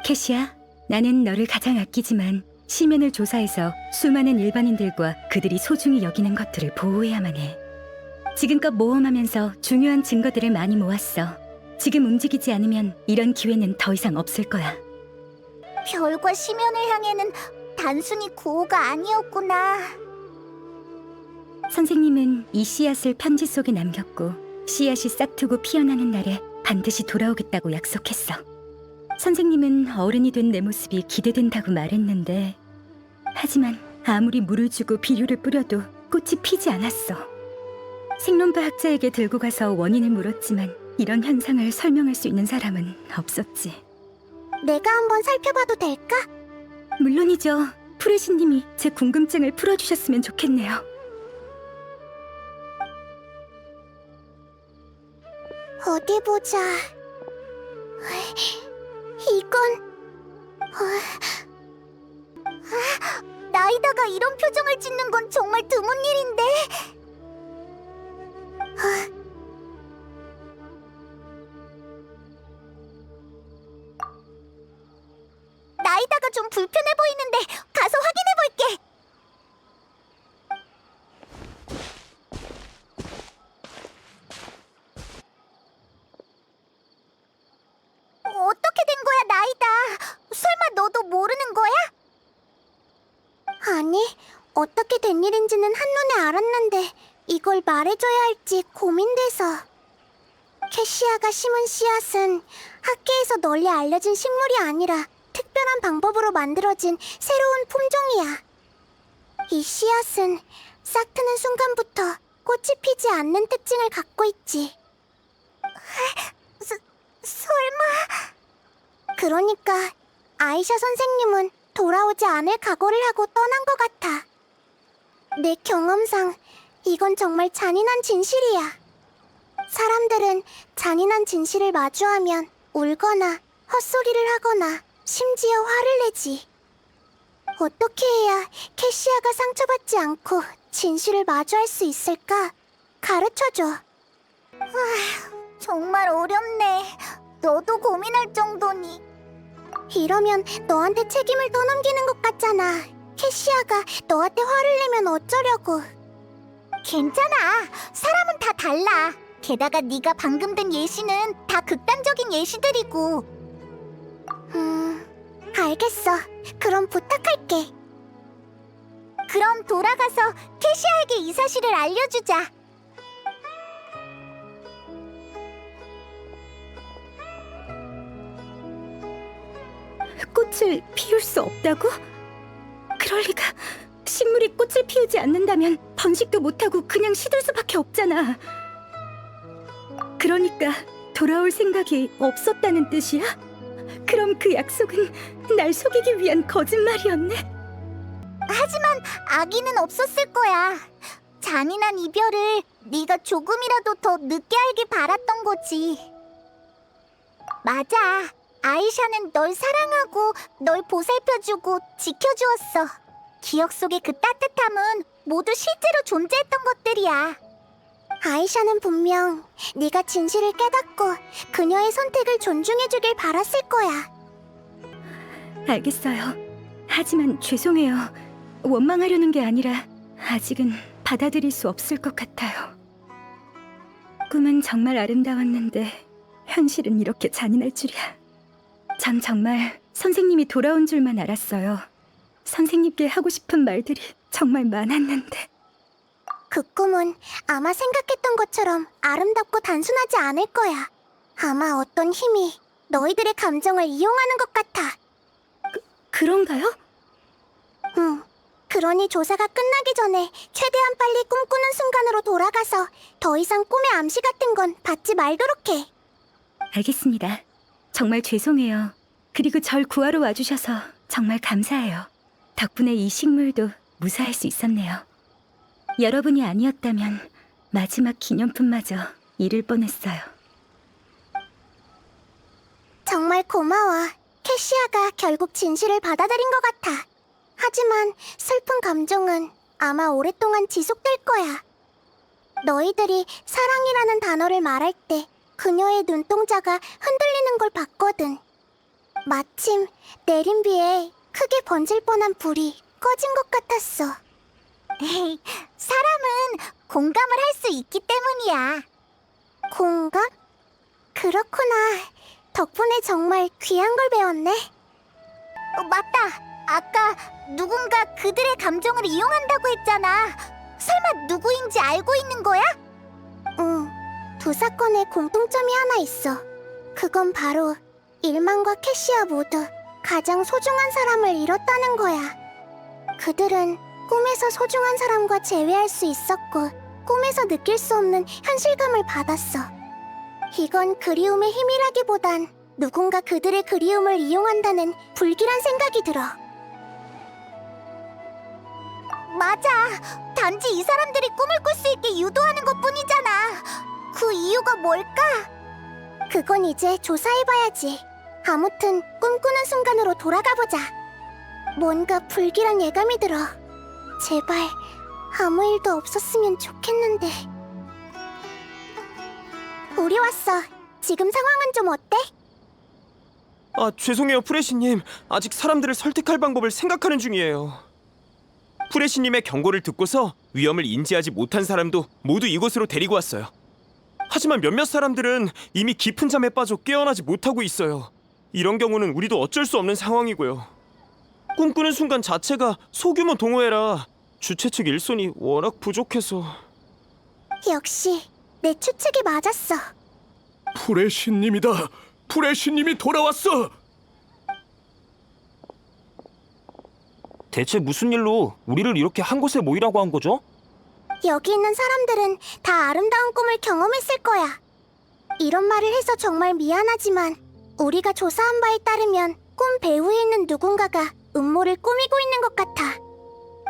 Speaker 5: 캐시야, 나는 너를 가장 아끼지만 시면을 조사해서 수많은 일반인들과 그들이 소중히 여기는 것들을 보호해야만 해. 지금껏 모험하면서 중요한 증거들을 많이 모았어. 지금 움직이지 않으면 이런 기회는 더 이상 없을 거야.
Speaker 2: 별과 시면을 향해는 단순히 구호가 아니었구나.
Speaker 5: 선생님은 이 씨앗을 편지 속에 남겼고 씨앗이 싹트고 피어나는 날에 반드시 돌아오겠다고 약속했어. 선생님은 어른이 된 내 모습이 기대된다고 말했는데 하지만 아무리 물을 주고 비료를 뿌려도 꽃이 피지 않았어. 생론파 학자에게 들고 가서 원인을 물었지만 이런 현상을 설명할 수 있는 사람은 없었지.
Speaker 2: 내가 한번 살펴봐도 될까?
Speaker 5: 물론이죠. 프레시님이 제 궁금증을 풀어주셨으면 좋겠네요.
Speaker 2: 어디 보자. 이건... 나이다가 이런 표정을 짓는 건 정말 드문 일인데. 나이다가 좀 불편해 보이는데 가서 확인해 볼게. 어떻게 된 거야, 나이다? 설마 너도 모르는 거야? 아니, 어떻게 된 일인지는 한눈에 알았는데 이걸 말해줘야 할지 고민돼서. 캐시아가 심은 씨앗은 학계에서 널리 알려진 식물이 아니라 특별한 방법으로 만들어진 새로운 품종이야. 이 씨앗은 싹 트는 순간부터 꽃이 피지 않는 특징을 갖고 있지. 설마... 그러니까 아이샤 선생님은 돌아오지 않을 각오를 하고 떠난 것 같아. 내 경험상 이건 정말 잔인한 진실이야. 사람들은 잔인한 진실을 마주하면 울거나 헛소리를 하거나 심지어 화를 내지. 어떻게 해야 캐시아가 상처받지 않고 진실을 마주할 수 있을까? 가르쳐줘. 정말 어렵네. 너도 고민할 정도니. 이러면 너한테 책임을 떠넘기는 것 같잖아. 캐시아가 너한테 화를 내면 어쩌려고. 괜찮아. 사람은 다 달라. 게다가 네가 방금 든 예시는 다 극단적인 예시들이고. 알겠어. 그럼 부탁할게. 그럼 돌아가서 캐시아에게 이 사실을 알려주자.
Speaker 5: 꽃을 피울 수 없다고? 그럴 리가. 식물이 꽃을 피우지 않는다면 번식도 못하고 그냥 시들 수밖에 없잖아. 그러니까 돌아올 생각이 없었다는 뜻이야? 그럼 그 약속은 날 속이기 위한 거짓말이었네?
Speaker 2: 하지만 아기는 없었을 거야. 잔인한 이별을 네가 조금이라도 더 늦게 알길 바랐던 거지. 맞아. 아이샤는 널 사랑하고 널 보살펴주고 지켜주었어. 기억 속의 그 따뜻함은 모두 실제로 존재했던 것들이야. 아이샤는 분명 네가 진실을 깨닫고 그녀의 선택을 존중해주길 바랐을 거야.
Speaker 5: 알겠어요. 하지만 죄송해요. 원망하려는 게 아니라 아직은 받아들일 수 없을 것 같아요. 꿈은 정말 아름다웠는데 현실은 이렇게 잔인할 줄이야. 전 정말 선생님이 돌아온 줄만 알았어요. 선생님께 하고 싶은 말들이 정말 많았는데.
Speaker 2: 그 꿈은 아마 생각했던 것처럼 아름답고 단순하지 않을 거야. 아마 어떤 힘이 너희들의 감정을 이용하는 것 같아.
Speaker 5: 그런가요?
Speaker 2: 응. 그러니 조사가 끝나기 전에 최대한 빨리 꿈꾸는 순간으로 돌아가서 더 이상 꿈의 암시 같은 건 받지 말도록 해.
Speaker 5: 알겠습니다. 정말 죄송해요. 그리고 절 구하러 와주셔서 정말 감사해요. 덕분에 이 식물도 무사할 수 있었네요. 여러분이 아니었다면 마지막 기념품마저 잃을 뻔했어요.
Speaker 2: 정말 고마워. 캐시아가 결국 진실을 받아들인 것 같아. 하지만 슬픈 감정은 아마 오랫동안 지속될 거야. 너희들이 사랑이라는 단어를 말할 때 그녀의 눈동자가 흔들리는 걸 봤거든. 마침 내린 비에 크게 번질 뻔한 불이 꺼진 것 같았어. 에이, 사람은 공감을 할 수 있기 때문이야. 공감? 그렇구나. 덕분에 정말 귀한 걸 배웠네. 맞다. 아까 누군가 그들의 감정을 이용한다고 했잖아. 설마 누구인지 알고 있는 거야? 응. 두 사건에 공통점이 하나 있어. 그건 바로 일만과 캐시아 모두 가장 소중한 사람을 잃었다는 거야. 그들은 꿈에서 소중한 사람과 재회할 수 있었고 꿈에서 느낄 수 없는 현실감을 받았어. 이건 그리움의 힘이라기보단 누군가 그들의 그리움을 이용한다는 불길한 생각이 들어. 맞아. 단지 이 사람들이 꿈을 꿀 수 있게 유도하는 것뿐이잖아. 그 이유가 뭘까? 그건 이제 조사해봐야지. 아무튼 꿈꾸는 순간으로 돌아가보자. 뭔가 불길한 예감이 들어. 제발 아무 일도 없었으면 좋겠는데. 우리 왔어. 지금 상황은 좀 어때?
Speaker 1: 아, 죄송해요, 프레시님. 아직 사람들을 설득할 방법을 생각하는 중이에요. 프레시님의 경고를 듣고서 위험을 인지하지 못한 사람도 모두 이곳으로 데리고 왔어요. 하지만 몇몇 사람들은 이미 깊은 잠에 빠져 깨어나지 못하고 있어요. 이런 경우는 우리도 어쩔 수 없는 상황이고요. 꿈꾸는 순간 자체가 소규모 동호회라 주최 측 일손이 워낙 부족해서.
Speaker 2: 역시 내 추측이 맞았어.
Speaker 6: 불의 신님이다. 불의 신님이 돌아왔어.
Speaker 8: 대체 무슨 일로 우리를 이렇게 한 곳에 모이라고 한 거죠?
Speaker 2: 여기 있는 사람들은 다 아름다운 꿈을 경험했을 거야. 이런 말을 해서 정말 미안하지만 우리가 조사한 바에 따르면 꿈 배후에 있는 누군가가 음모를 꾸미고 있는 것 같아.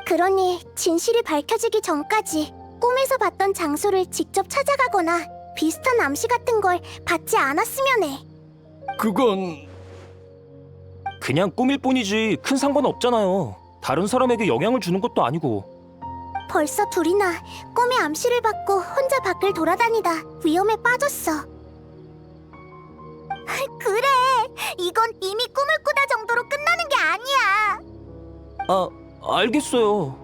Speaker 2: 그러니 진실이 밝혀지기 전까지 꿈에서 봤던 장소를 직접 찾아가거나 비슷한 암시 같은 걸 받지 않았으면 해.
Speaker 6: 그건
Speaker 8: 그냥 꿈일 뿐이지 큰 상관 없잖아요. 다른 사람에게 영향을 주는 것도 아니고.
Speaker 2: 벌써 둘이나 꿈의 암시를 받고 혼자 밖을 돌아다니다 위험에 빠졌어. 그래, 이건 이미 꿈을 꾸다 정도로 끝나는 게 아니야.
Speaker 8: 아, 알겠어요.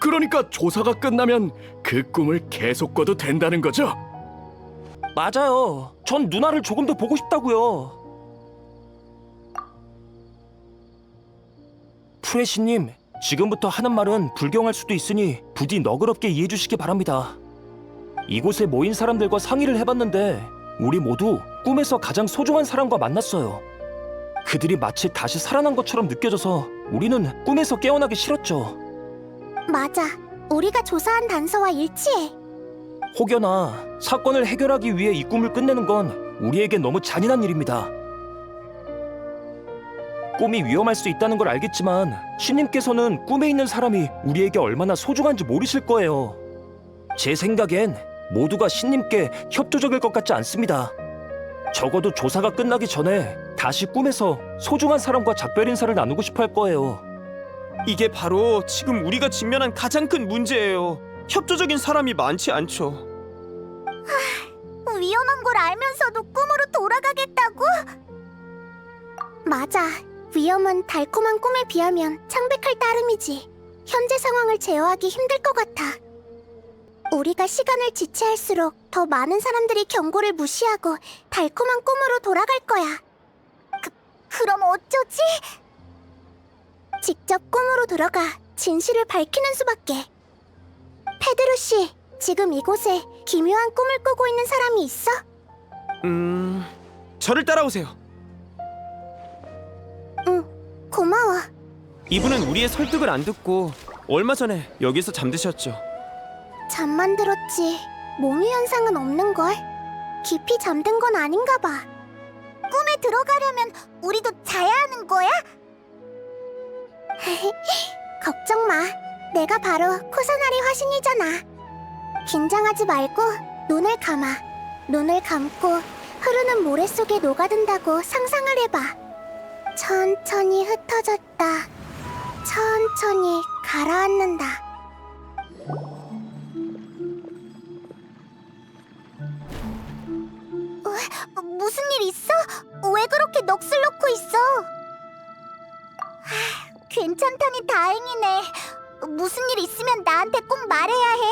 Speaker 6: 그러니까 조사가 끝나면 그 꿈을 계속 꿔도 된다는 거죠?
Speaker 8: 맞아요. 전 누나를 조금 더 보고 싶다고요. 프레시님, 지금부터 하는 말은 불경할 수도 있으니 부디 너그럽게 이해해 주시기 바랍니다. 이곳에 모인 사람들과 상의를 해봤는데 우리 모두 꿈에서 가장 소중한 사람과 만났어요. 그들이 마치 다시 살아난 것처럼 느껴져서 우리는 꿈에서 깨어나기 싫었죠.
Speaker 2: 맞아. 우리가 조사한 단서와 일치해.
Speaker 8: 혹여나 사건을 해결하기 위해 이 꿈을 끝내는 건 우리에게 너무 잔인한 일입니다. 꿈이 위험할 수 있다는 걸 알겠지만 신님께서는 꿈에 있는 사람이 우리에게 얼마나 소중한지 모르실 거예요. 제 생각엔 모두가 신님께 협조적일 것 같지 않습니다. 적어도 조사가 끝나기 전에 다시 꿈에서 소중한 사람과 작별 인사를 나누고 싶어 할 거예요.
Speaker 1: 이게 바로 지금 우리가 직면한 가장 큰 문제예요. 협조적인 사람이 많지 않죠.
Speaker 2: 위험한 걸 알면서도 꿈으로 돌아가겠다고? 맞아. 위험은 달콤한 꿈에 비하면 창백할 따름이지. 현재 상황을 제어하기 힘들 것 같아. 우리가 시간을 지체할수록 더 많은 사람들이 경고를 무시하고 달콤한 꿈으로 돌아갈 거야. 그럼 어쩌지? 직접 꿈으로 들어가 진실을 밝히는 수밖에. 페드루 씨, 지금 이곳에 기묘한 꿈을 꾸고 있는 사람이 있어?
Speaker 1: 저를 따라오세요.
Speaker 2: 응, 고마워.
Speaker 1: 이분은 우리의 설득을 안 듣고 얼마 전에 여기서 잠드셨죠.
Speaker 2: 잠만 들었지 몽유 현상은 없는걸? 깊이 잠든 건 아닌가 봐. 꿈에 들어가려면 우리도 자야 하는 거야? 걱정 마. 내가 바로 코사나리 화신이잖아. 긴장하지 말고 눈을 감아. 눈을 감고 흐르는 모래 속에 녹아든다고 상상을 해봐. 천천히 흩어졌다. 천천히 가라앉는다. 무슨 일 있어? 왜 그렇게 넋을 놓고 있어? 괜찮다니 다행이네. 무슨 일 있으면 나한테 꼭 말해야 해.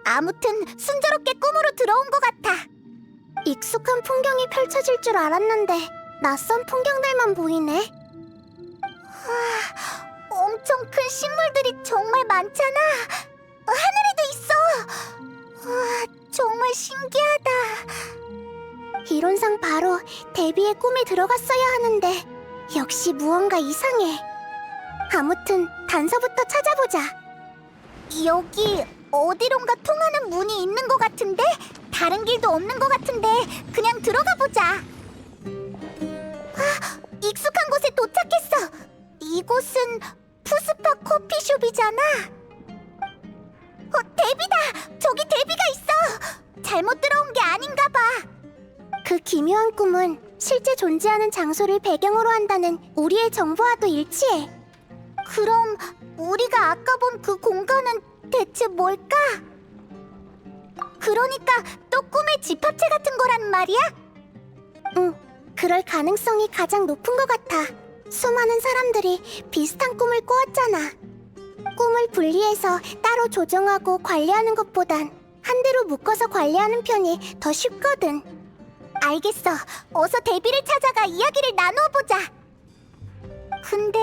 Speaker 2: 아무튼 순조롭게 꿈으로 들어온 것 같아. 익숙한 풍경이 펼쳐질 줄 알았는데 낯선 풍경들만 보이네. 엄청 큰 식물들이 정말 많잖아. 하늘에도 있어. 정말 신기하다. 이론상 바로 데비의 꿈에 들어갔어야 하는데 역시 무언가 이상해. 아무튼 단서부터 찾아보자. 여기 어디론가 통하는 문이 있는 것 같은데 다른 길도 없는 것 같은데 그냥 들어가 보자. 익숙한 곳에 도착했어. 이곳은 푸스파 커피숍이잖아. 데비다! 저기 데비가 있어! 잘못 들어온 게 아닌가 봐. 그 기묘한 꿈은 실제 존재하는 장소를 배경으로 한다는 우리의 정보와도 일치해. 그럼 우리가 아까 본 그 공간은 대체 뭘까? 그러니까 또 꿈의 집합체 같은 거란 말이야? 응, 그럴 가능성이 가장 높은 것 같아. 수많은 사람들이 비슷한 꿈을 꾸었잖아. 꿈을 분리해서 따로 조정하고 관리하는 것보단 한 대로 묶어서 관리하는 편이 더 쉽거든. 알겠어. 어서 데비를 찾아가 이야기를 나누어보자. 근데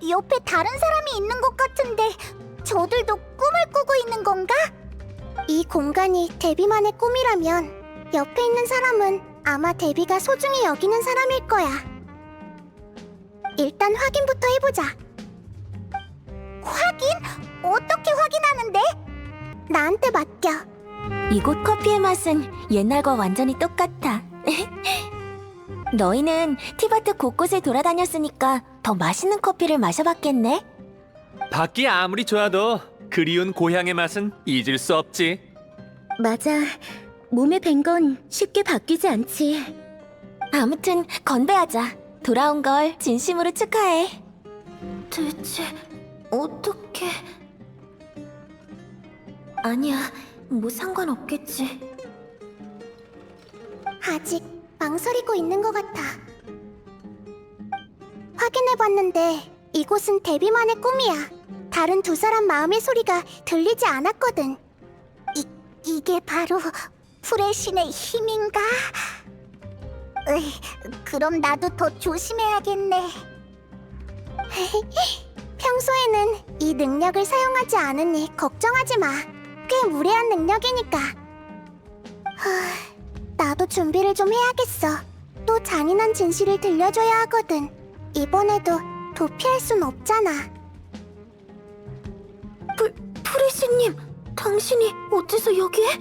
Speaker 2: 옆에 다른 사람이 있는 것 같은데 저들도 꿈을 꾸고 있는 건가? 이 공간이 데비만의 꿈이라면 옆에 있는 사람은 아마 데비가 소중히 여기는 사람일 거야. 일단 확인부터 해보자. 확인? 어떻게 확인하는데? 나한테 맡겨.
Speaker 7: 이곳 커피의 맛은 옛날과 완전히 똑같아. 너희는 티바트 곳곳에 돌아다녔으니까 더 맛있는 커피를 마셔봤겠네?
Speaker 9: 밖이 아무리 좋아도 그리운 고향의 맛은 잊을 수 없지.
Speaker 5: 맞아. 몸에 밴 건 쉽게 바뀌지 않지.
Speaker 7: 아무튼 건배하자. 돌아온 걸 진심으로 축하해. 대체 어떻게... 아니야, 뭐 상관없겠지.
Speaker 2: 아직 망설이고 있는 것 같아. 확인해봤는데 이곳은 데비만의 꿈이야. 다른 두 사람 마음의 소리가 들리지 않았거든. 이게 바로 불의 신의 힘인가? 그럼 나도 더 조심해야겠네. 평소에는 이 능력을 사용하지 않으니 걱정하지 마. 꽤 무례한 능력이니까. 나도 준비를 좀 해야겠어. 또 잔인한 진실을 들려줘야 하거든. 이번에도 도피할 순 없잖아. 프리시님, 당신이 어째서 여기에?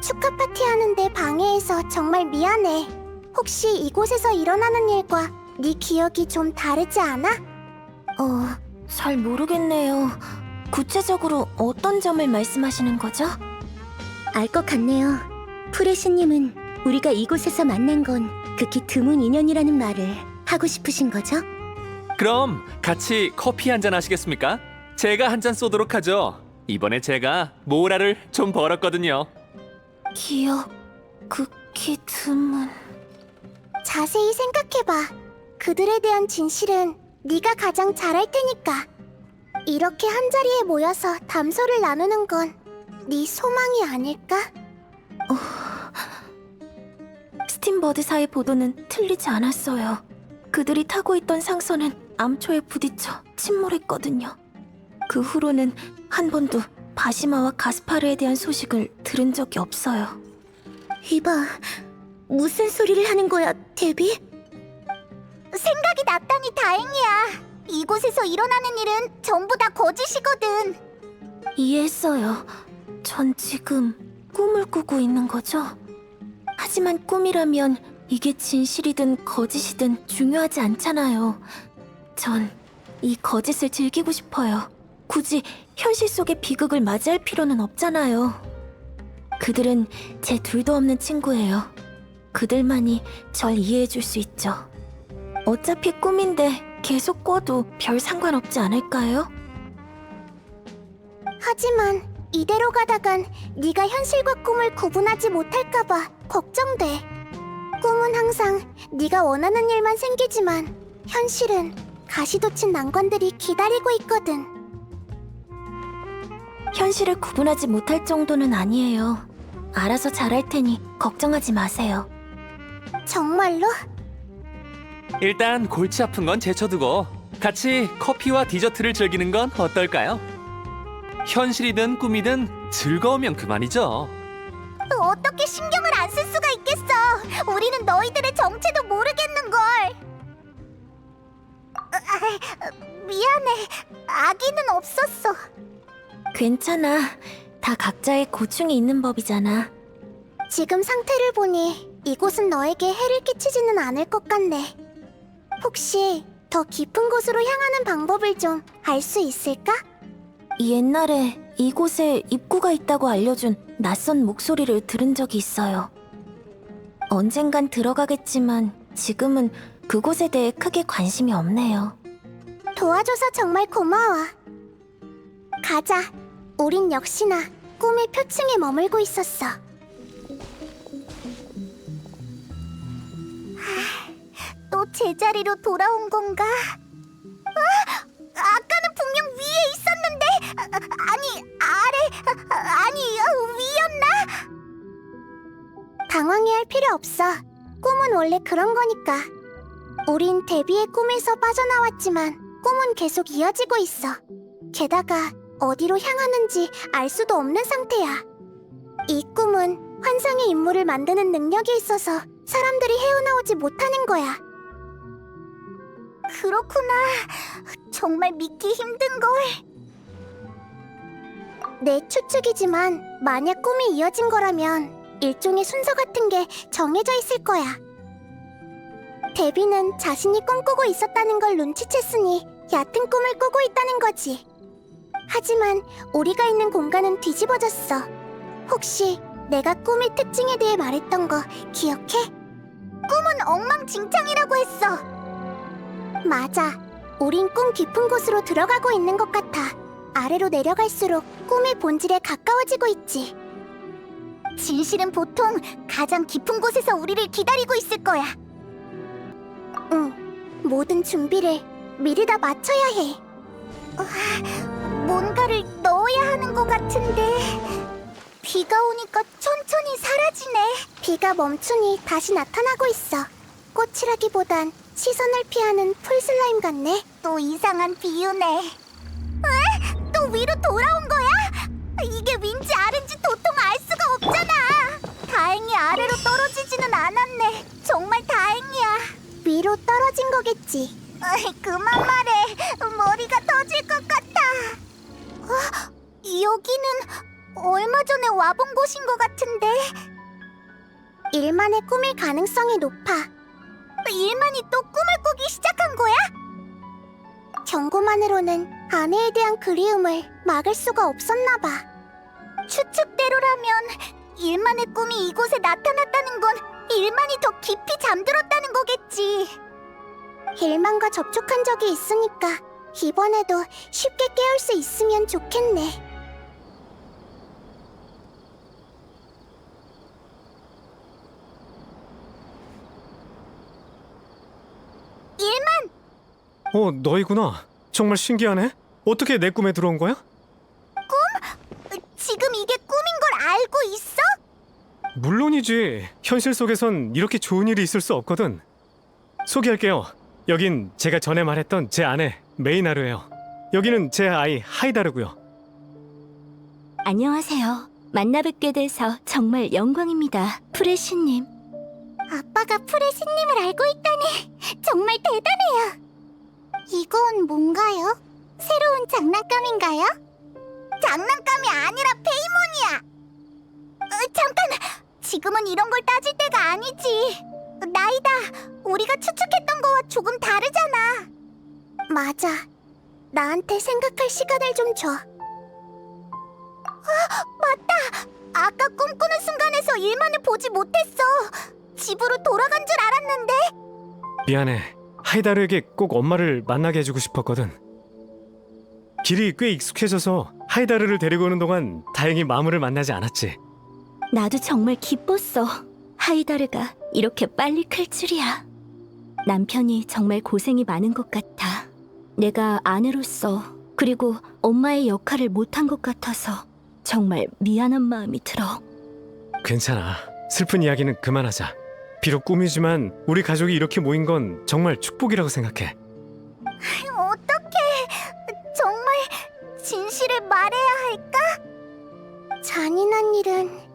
Speaker 2: 축하 파티 하는데 방해해서 정말 미안해. 혹시 이곳에서 일어나는 일과 네 기억이 좀 다르지 않아?
Speaker 7: 잘 모르겠네요. 구체적으로 어떤 점을 말씀하시는 거죠?
Speaker 5: 알 것 같네요. 프레시님은 우리가 이곳에서 만난 건 극히 드문 인연이라는 말을 하고 싶으신 거죠?
Speaker 9: 그럼 같이 커피 한잔 하시겠습니까? 제가 한 잔 쏘도록 하죠. 이번에 제가 모라를 좀 벌었거든요.
Speaker 7: 기억, 극히 드문...
Speaker 2: 자세히 생각해봐. 그들에 대한 진실은 네가 가장 잘 알 테니까. 이렇게 한자리에 모여서 담소를 나누는 건 네 소망이 아닐까?
Speaker 7: 스팀버드사의 보도는 틀리지 않았어요. 그들이 타고 있던 상선은 암초에 부딪혀 침몰했거든요. 그 후로는 한 번도 바시마와 가스파르에 대한 소식을 들은 적이 없어요.
Speaker 5: 이봐, 무슨 소리를 하는 거야, 데비?
Speaker 2: 생각이 났다니 다행이야. 이곳에서 일어나는 일은 전부 다 거짓이거든.
Speaker 7: 이해했어요. 전 지금 꿈을 꾸고 있는 거죠? 하지만 꿈이라면 이게 진실이든 거짓이든 중요하지 않잖아요. 전 이 거짓을 즐기고 싶어요. 굳이 현실 속의 비극을 맞이할 필요는 없잖아요. 그들은 제 둘도 없는 친구예요. 그들만이 절 이해해줄 수 있죠. 어차피 꿈인데 계속 꿔도 별 상관없지 않을까요?
Speaker 2: 하지만 이대로 가다간 네가 현실과 꿈을 구분하지 못할까봐 걱정돼. 꿈은 항상 네가 원하는 일만 생기지만 현실은 가시돋친 난관들이 기다리고 있거든.
Speaker 7: 현실을 구분하지 못할 정도는 아니에요. 알아서 잘할 테니 걱정하지 마세요.
Speaker 2: 정말로?
Speaker 9: 일단 골치 아픈 건 제쳐두고 같이 커피와 디저트를 즐기는 건 어떨까요? 현실이든 꿈이든 즐거우면 그만이죠.
Speaker 2: 어떻게 신경을 안 쓸 수가 있겠어. 우리는 너희들의 정체도 모르겠는걸. 미안해. 악의는 없었어.
Speaker 7: 괜찮아. 다 각자의 고충이 있는 법이잖아.
Speaker 2: 지금 상태를 보니 이곳은 너에게 해를 끼치지는 않을 것 같네. 혹시 더 깊은 곳으로 향하는 방법을 좀 알 수 있을까?
Speaker 7: 옛날에 이곳에 입구가 있다고 알려준 낯선 목소리를 들은 적이 있어요. 언젠간 들어가겠지만 지금은 그곳에 대해 크게 관심이 없네요.
Speaker 2: 도와줘서 정말 고마워. 가자. 우린 역시나 꿈의 표층에 머물고 있었어. 또 제자리로 돌아온 건가? 아까는 분명 위에 있었는데, 아니 아래, 아니 위였나? 당황해할 필요 없어. 꿈은 원래 그런 거니까. 우린 데뷔의 꿈에서 빠져나왔지만 꿈은 계속 이어지고 있어. 게다가 어디로 향하는지 알 수도 없는 상태야. 이 꿈은 환상의 인물을 만드는 능력이 있어서 사람들이 헤어나오지 못하는 거야. 그렇구나. 정말 믿기 힘든걸. 내 추측이지만 만약 꿈이 이어진 거라면 일종의 순서 같은 게 정해져 있을 거야. 데비는 자신이 꿈꾸고 있었다는 걸 눈치챘으니 얕은 꿈을 꾸고 있다는 거지. 하지만 우리가 있는 공간은 뒤집어졌어. 혹시 내가 꿈의 특징에 대해 말했던 거 기억해? 꿈은 엉망진창이라고 했어. 맞아. 우린 꿈 깊은 곳으로 들어가고 있는 것 같아. 아래로 내려갈수록 꿈의 본질에 가까워지고 있지. 진실은 보통 가장 깊은 곳에서 우리를 기다리고 있을 거야. 응, 모든 준비를 미리 다 마쳐야 해. 뭔가를 넣어야 하는 것 같은데. 비가 오니까 천천히 사라지네. 비가 멈추니 다시 나타나고 있어. 꽃이라기보단 시선을 피하는 풀슬라임 같네. 또 이상한 비유네. 에? 또 위로 돌아온 거야? 이게 윈지 아래인지 도통 알 수가 없잖아. 다행히 아래로 떨어지지는 않았네. 정말 다행이야. 위로 떨어진 거겠지. 그만 말해. 머리가 터질 것 같아. 여기는 얼마 전에 와본 곳인 것 같은데. 일만의 꿈일 가능성이 높아. 일만이 또 꿈을 꾸기 시작한 거야? 경고만으로는 아내에 대한 그리움을 막을 수가 없었나 봐. 추측대로라면 일만의 꿈이 이곳에 나타났다는 건 일만이 더 깊이 잠들었다는 거겠지. 일만과 접촉한 적이 있으니까 이번에도 쉽게 깨울 수 있으면 좋겠네. 일만!
Speaker 3: 너희구나. 정말 신기하네. 어떻게 내 꿈에 들어온 거야?
Speaker 2: 지금 이게 꿈인 걸 알고 있어?
Speaker 3: 물론이지. 현실 속에선 이렇게 좋은 일이 있을 수 없거든. 소개할게요. 여긴 제가 전에 말했던 제 아내 메이나르예요. 여기는 제 아이 하이다르고요.
Speaker 7: 안녕하세요. 만나 뵙게 돼서 정말 영광입니다. 프레시님.
Speaker 2: 아빠가 풀의 신님을 알고 있다니 정말 대단해요. 이건 뭔가요? 새로운 장난감인가요? 장난감이 아니라 페이몬이야. 잠깐! 지금은 이런 걸 따질 때가 아니지. 나이다. 우리가 추측했던 거와 조금 다르잖아. 맞아. 나한테 생각할 시간을 좀 줘. 맞다. 아까 꿈꾸는 순간에서 일만을 보지 못했어. 집으로 돌아간 줄 알았는데.
Speaker 3: 미안해. 하이다르에게 꼭 엄마를 만나게 해주고 싶었거든. 길이 꽤 익숙해져서 하이다르를 데리고 오는 동안 다행히 마무를 만나지 않았지.
Speaker 7: 나도 정말 기뻤어. 하이다르가 이렇게 빨리 클 줄이야. 남편이 정말 고생이 많은 것 같아. 내가 아내로서 그리고 엄마의 역할을 못한 것 같아서 정말 미안한 마음이 들어.
Speaker 3: 괜찮아. 슬픈 이야기는 그만하자. 비록 꿈이지만 우리 가족이 이렇게 모인 건 정말 축복이라고 생각해.
Speaker 2: 어떡해. 정말 진실을 말해야 할까? 잔인한 일은...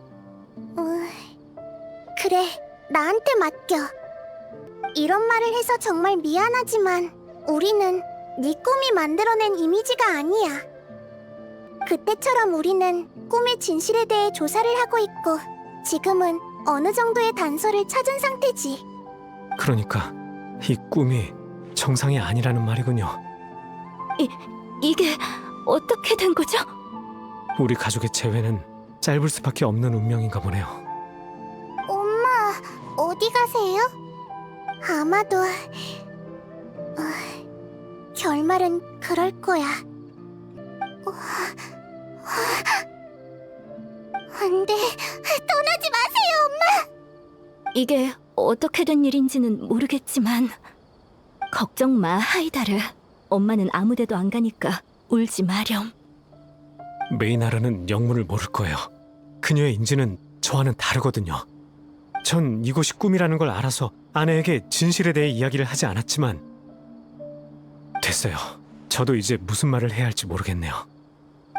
Speaker 2: 그래, 나한테 맡겨. 이런 말을 해서 정말 미안하지만 우리는 네 꿈이 만들어낸 이미지가 아니야. 그때처럼 우리는 꿈의 진실에 대해 조사를 하고 있고 지금은 어느 정도의 단서를 찾은 상태지.
Speaker 3: 그러니까 이 꿈이 정상이 아니라는 말이군요.
Speaker 7: 이게 어떻게 된 거죠?
Speaker 3: 우리 가족의 재회는 짧을 수밖에 없는 운명인가 보네요.
Speaker 2: 엄마, 어디 가세요? 아마도... 결말은 그럴 거야. 안 돼, 떠나지 마세요, 엄마!
Speaker 7: 이게 어떻게 된 일인지는 모르겠지만 걱정 마, 하이다르. 엄마는 아무 데도 안 가니까 울지 마렴.
Speaker 3: 메이나르는 영문을 모를 거예요. 그녀의 인지는 저와는 다르거든요. 전 이곳이 꿈이라는 걸 알아서 아내에게 진실에 대해 이야기를 하지 않았지만 됐어요. 저도 이제 무슨 말을 해야 할지 모르겠네요.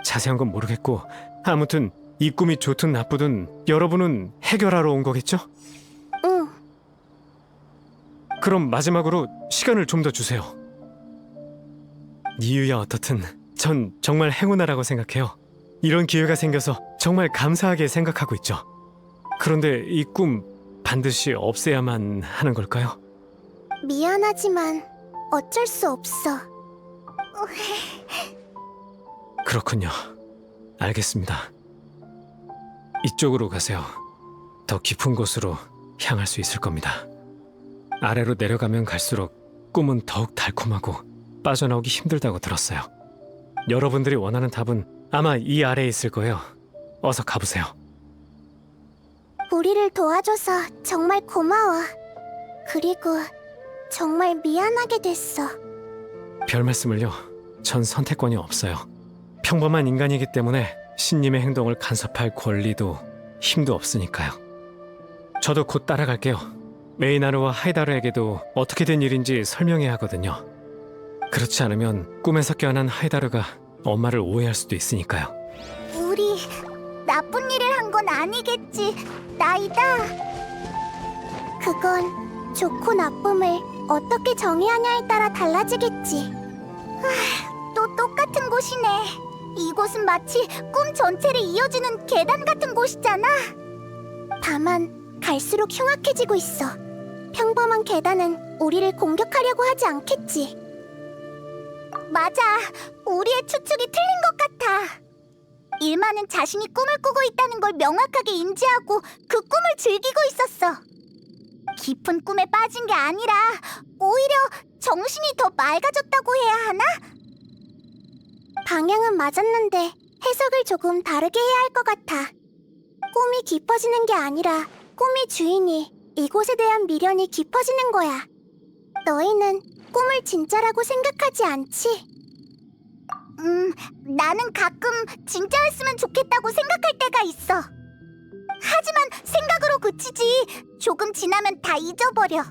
Speaker 3: 자세한 건 모르겠고 아무튼 이 꿈이 좋든 나쁘든 여러분은 해결하러 온 거겠죠?
Speaker 2: 응.
Speaker 3: 그럼 마지막으로 시간을 좀 더 주세요. 이유야 어떻든 전 정말 행운아라고 생각해요. 이런 기회가 생겨서 정말 감사하게 생각하고 있죠. 그런데 이 꿈 반드시 없애야만 하는 걸까요?
Speaker 2: 미안하지만 어쩔 수 없어.
Speaker 3: 그렇군요. 알겠습니다. 이쪽으로 가세요. 더 깊은 곳으로 향할 수 있을 겁니다. 아래로 내려가면 갈수록 꿈은 더욱 달콤하고 빠져나오기 힘들다고 들었어요. 여러분들이 원하는 답은 아마 이 아래에 있을 거예요. 어서 가보세요.
Speaker 2: 우리를 도와줘서 정말 고마워. 그리고 정말 미안하게 됐어.
Speaker 3: 별 말씀을요. 전 선택권이 없어요. 평범한 인간이기 때문에 신님의 행동을 간섭할 권리도 힘도 없으니까요. 저도 곧 따라갈게요. 메이나르와 하이다르에게도 어떻게 된 일인지 설명해야 하거든요. 그렇지 않으면 꿈에서 깨어난 하이다르가 엄마를 오해할 수도 있으니까요.
Speaker 2: 우리 나쁜 일을 한 건 아니겠지, 나이다. 그건 좋고 나쁨을 어떻게 정의하냐에 따라 달라지겠지. 또 똑같은 곳이네. 이곳은 마치 꿈 전체를 이어주는 계단 같은 곳이잖아. 다만 갈수록 흉악해지고 있어. 평범한 계단은 우리를 공격하려고 하지 않겠지. 맞아. 우리의 추측이 틀린 것 같아. 일마는 자신이 꿈을 꾸고 있다는 걸 명확하게 인지하고 그 꿈을 즐기고 있었어. 깊은 꿈에 빠진 게 아니라 오히려 정신이 더 맑아졌다고 해야 하나? 방향은 맞았는데 해석을 조금 다르게 해야 할 것 같아. 꿈이 깊어지는 게 아니라 꿈의 주인이 이곳에 대한 미련이 깊어지는 거야. 너희는 꿈을 진짜라고 생각하지 않지? 나는 가끔 진짜였으면 좋겠다고 생각할 때가 있어. 하지만 생각으로 그치지 조금 지나면 다 잊어버려.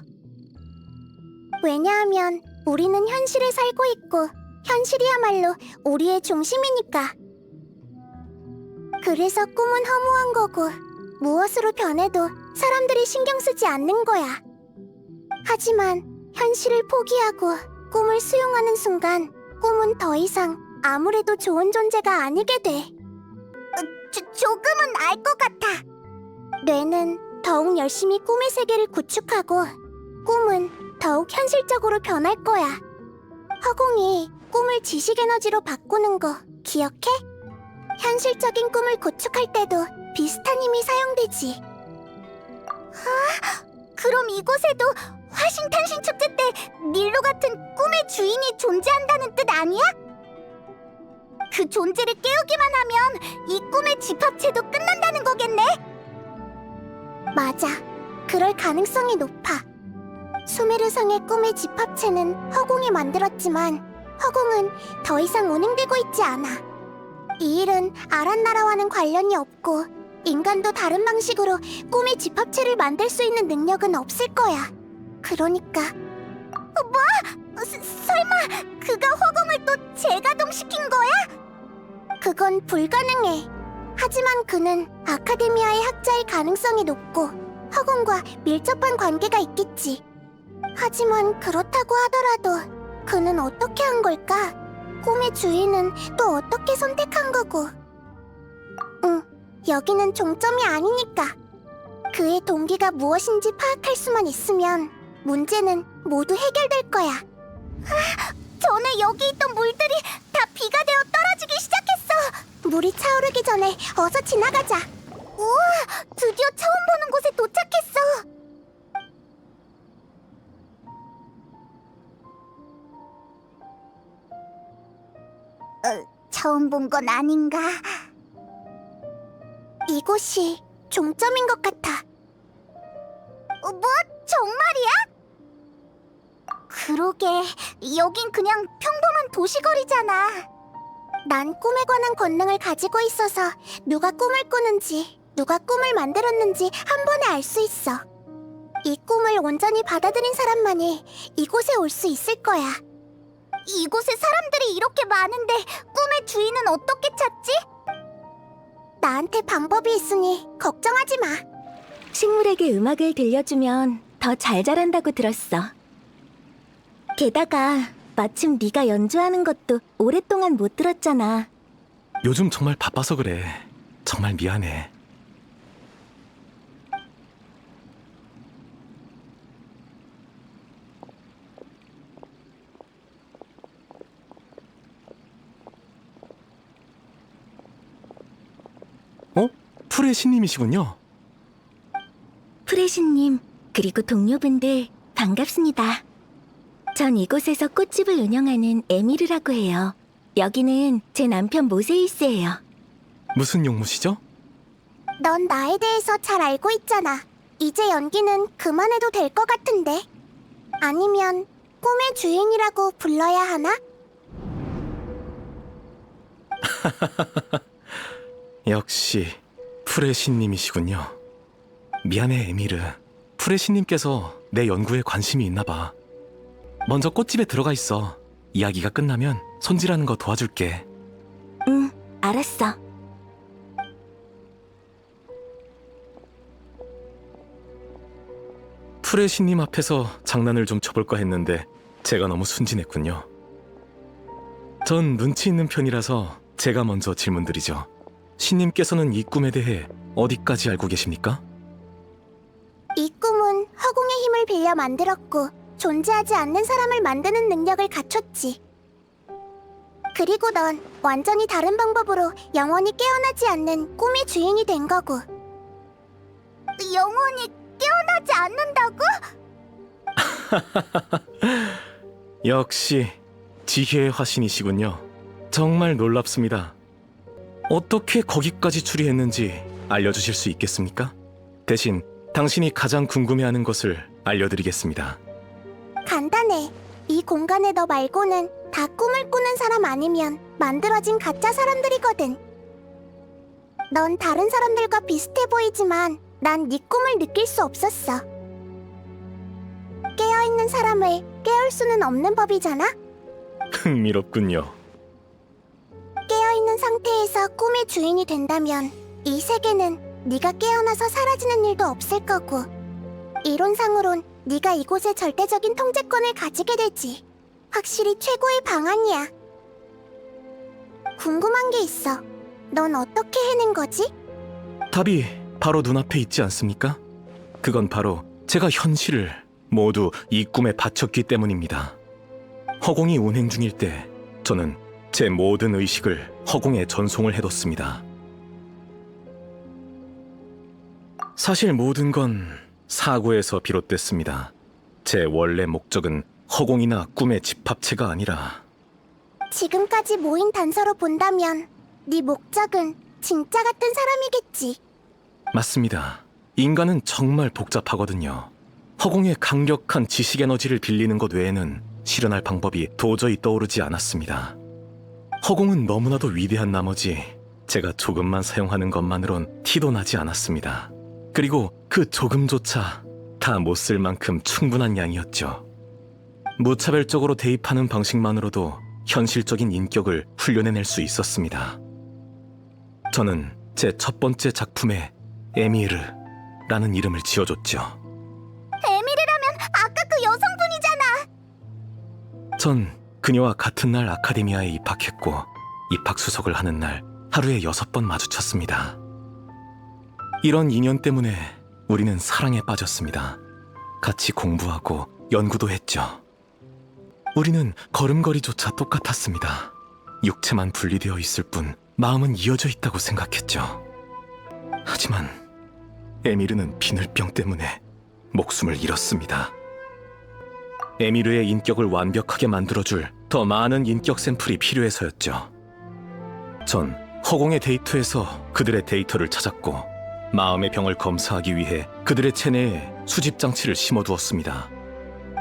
Speaker 2: 왜냐하면 우리는 현실에 살고 있고 현실이야말로 우리의 중심이니까. 그래서 꿈은 허무한 거고 무엇으로 변해도 사람들이 신경 쓰지 않는 거야. 하지만 현실을 포기하고 꿈을 수용하는 순간 꿈은 더 이상 아무래도 좋은 존재가 아니게 돼. 조금은 알 것 같아. 뇌는 더욱 열심히 꿈의 세계를 구축하고 꿈은 더욱 현실적으로 변할 거야. 허공이 꿈을 지식 에너지로 바꾸는 거 기억해? 현실적인 꿈을 구축할 때도 비슷한 힘이 사용되지. 그럼 이곳에도 화신탄신 축제 때 닐로 같은 꿈의 주인이 존재한다는 뜻 아니야? 그 존재를 깨우기만 하면 이 꿈의 집합체도 끝난다는 거겠네? 맞아. 그럴 가능성이 높아. 수메르성의 꿈의 집합체는 허공이 만들었지만 허공은 더 이상 운행되고 있지 않아. 이 일은 아란나라와는 관련이 없고 인간도 다른 방식으로 꿈의 집합체를 만들 수 있는 능력은 없을 거야. 그러니까 뭐? 설마 그가 허공을 또 재가동시킨 거야? 그건 불가능해. 하지만 그는 아카데미아의 학자일 가능성이 높고 허공과 밀접한 관계가 있겠지. 하지만 그렇다고 하더라도 그는 어떻게 한 걸까? 꿈의 주인은 또 어떻게 선택한 거고? 여기는 종점이 아니니까. 그의 동기가 무엇인지 파악할 수만 있으면 문제는 모두 해결될 거야. 전에 여기 있던 물들이 다 비가 되어 떨어지기 시작했어. 물이 차오르기 전에 어서 지나가자. 우와, 드디어 처음 보는 곳에 도착했어. 처음 본 건 아닌가? 이곳이 종점인 것 같아. 뭐? 정말이야? 그러게, 여긴 그냥 평범한 도시거리잖아. 난 꿈에 관한 권능을 가지고 있어서 누가 꿈을 꾸는지, 누가 꿈을 만들었는지 한 번에 알 수 있어. 이 꿈을 온전히 받아들인 사람만이 이곳에 올 수 있을 거야. 이곳에 사람들이 이렇게 많은데 꿈의 주인은 어떻게 찾지? 나한테 방법이 있으니 걱정하지 마.
Speaker 7: 식물에게 음악을 들려주면 더 잘 자란다고 들었어. 게다가 마침 네가 연주하는 것도 오랫동안 못 들었잖아.
Speaker 1: 요즘 정말 바빠서 그래. 정말 미안해. 풀의 신님이시군요.
Speaker 7: 프레시님, 그리고 동료분들 반갑습니다. 전 이곳에서 꽃집을 운영하는 에미르라고 해요. 여기는 제 남편 모세이스예요.
Speaker 1: 무슨 용무시죠?
Speaker 2: 넌 나에 대해서 잘 알고 있잖아. 이제 연기는 그만해도 될 것 같은데. 아니면 꿈의 주인이라고 불러야 하나?
Speaker 1: 역시 풀의 신님이시군요. 미안해, 에미르.
Speaker 10: 프레시님께서 내 연구에 관심이 있나 봐. 먼저 꽃집에 들어가 있어. 이야기가 끝나면 손질하는 거 도와줄게.
Speaker 7: 응, 알았어.
Speaker 10: 프레시님 앞에서 장난을 좀 쳐볼까 했는데 제가 너무 순진했군요. 전 눈치 있는 편이라서 제가 먼저 질문드리죠. 신님께서는 이 꿈에 대해 어디까지 알고 계십니까?
Speaker 2: 이 꿈은 허공의 힘을 빌려 만들었고 존재하지 않는 사람을 만드는 능력을 갖췄지. 그리고 넌 완전히 다른 방법으로 영원히 깨어나지 않는 꿈의 주인이 된 거고. 영원히 깨어나지 않는다고?
Speaker 10: 역시 지혜의 화신이시군요. 정말 놀랍습니다. 어떻게 거기까지 추리했는지 알려주실 수 있겠습니까? 대신 당신이 가장 궁금해하는 것을 알려드리겠습니다.
Speaker 2: 간단해. 이 공간에 너 말고는 다 꿈을 꾸는 사람 아니면 만들어진 가짜 사람들이거든. 넌 다른 사람들과 비슷해 보이지만 난 네 꿈을 느낄 수 없었어. 깨어있는 사람을 깨울 수는 없는 법이잖아?
Speaker 10: 흥미롭군요.
Speaker 2: 깨어있는 상태에서 꿈의 주인이 된다면 이 세계는 네가 깨어나서 사라지는 일도 없을 거고, 이론상으론 네가 이곳의 절대적인 통제권을 가지게 되지. 확실히 최고의 방안이야. 궁금한 게 있어. 넌 어떻게 해낸 거지?
Speaker 10: 답이 바로 눈앞에 있지 않습니까? 그건 바로 제가 현실을 모두 이 꿈에 바쳤기 때문입니다. 허공이 운행 중일 때 저는 제 모든 의식을 허공에 전송을 해뒀습니다. 사실 모든 건 사고에서 비롯됐습니다. 제 원래 목적은 허공이나 꿈의 집합체가 아니라
Speaker 2: 지금까지 모인 단서로 본다면 네 목적은 진짜 같은 사람이겠지.
Speaker 10: 맞습니다. 인간은 정말 복잡하거든요. 허공의 강력한 지식 에너지를 빌리는 것 외에는 실현할 방법이 도저히 떠오르지 않았습니다. 허공은 너무나도 위대한 나머지 제가 조금만 사용하는 것만으론 티도 나지 않았습니다. 그리고 그 조금조차 다 못 쓸 만큼 충분한 양이었죠. 무차별적으로 대입하는 방식만으로도 현실적인 인격을 훈련해낼 수 있었습니다. 저는 제 첫 번째 작품에 에미르라는 이름을 지어줬죠.
Speaker 2: 에미르라면 아까 그 여성분이잖아.
Speaker 10: 전 그녀와 같은 날 아카데미아에 입학했고 입학 수속을 하는 날 하루에 6번 마주쳤습니다. 이런 인연 때문에 우리는 사랑에 빠졌습니다. 같이 공부하고 연구도 했죠. 우리는 걸음걸이조차 똑같았습니다. 육체만 분리되어 있을 뿐 마음은 이어져 있다고 생각했죠. 하지만 에미르는 비늘병 때문에 목숨을 잃었습니다. 에미르의 인격을 완벽하게 만들어줄 더 많은 인격 샘플이 필요해서였죠. 전 허공의 데이터에서 그들의 데이터를 찾았고 마음의 병을 검사하기 위해 그들의 체내에 수집 장치를 심어두었습니다.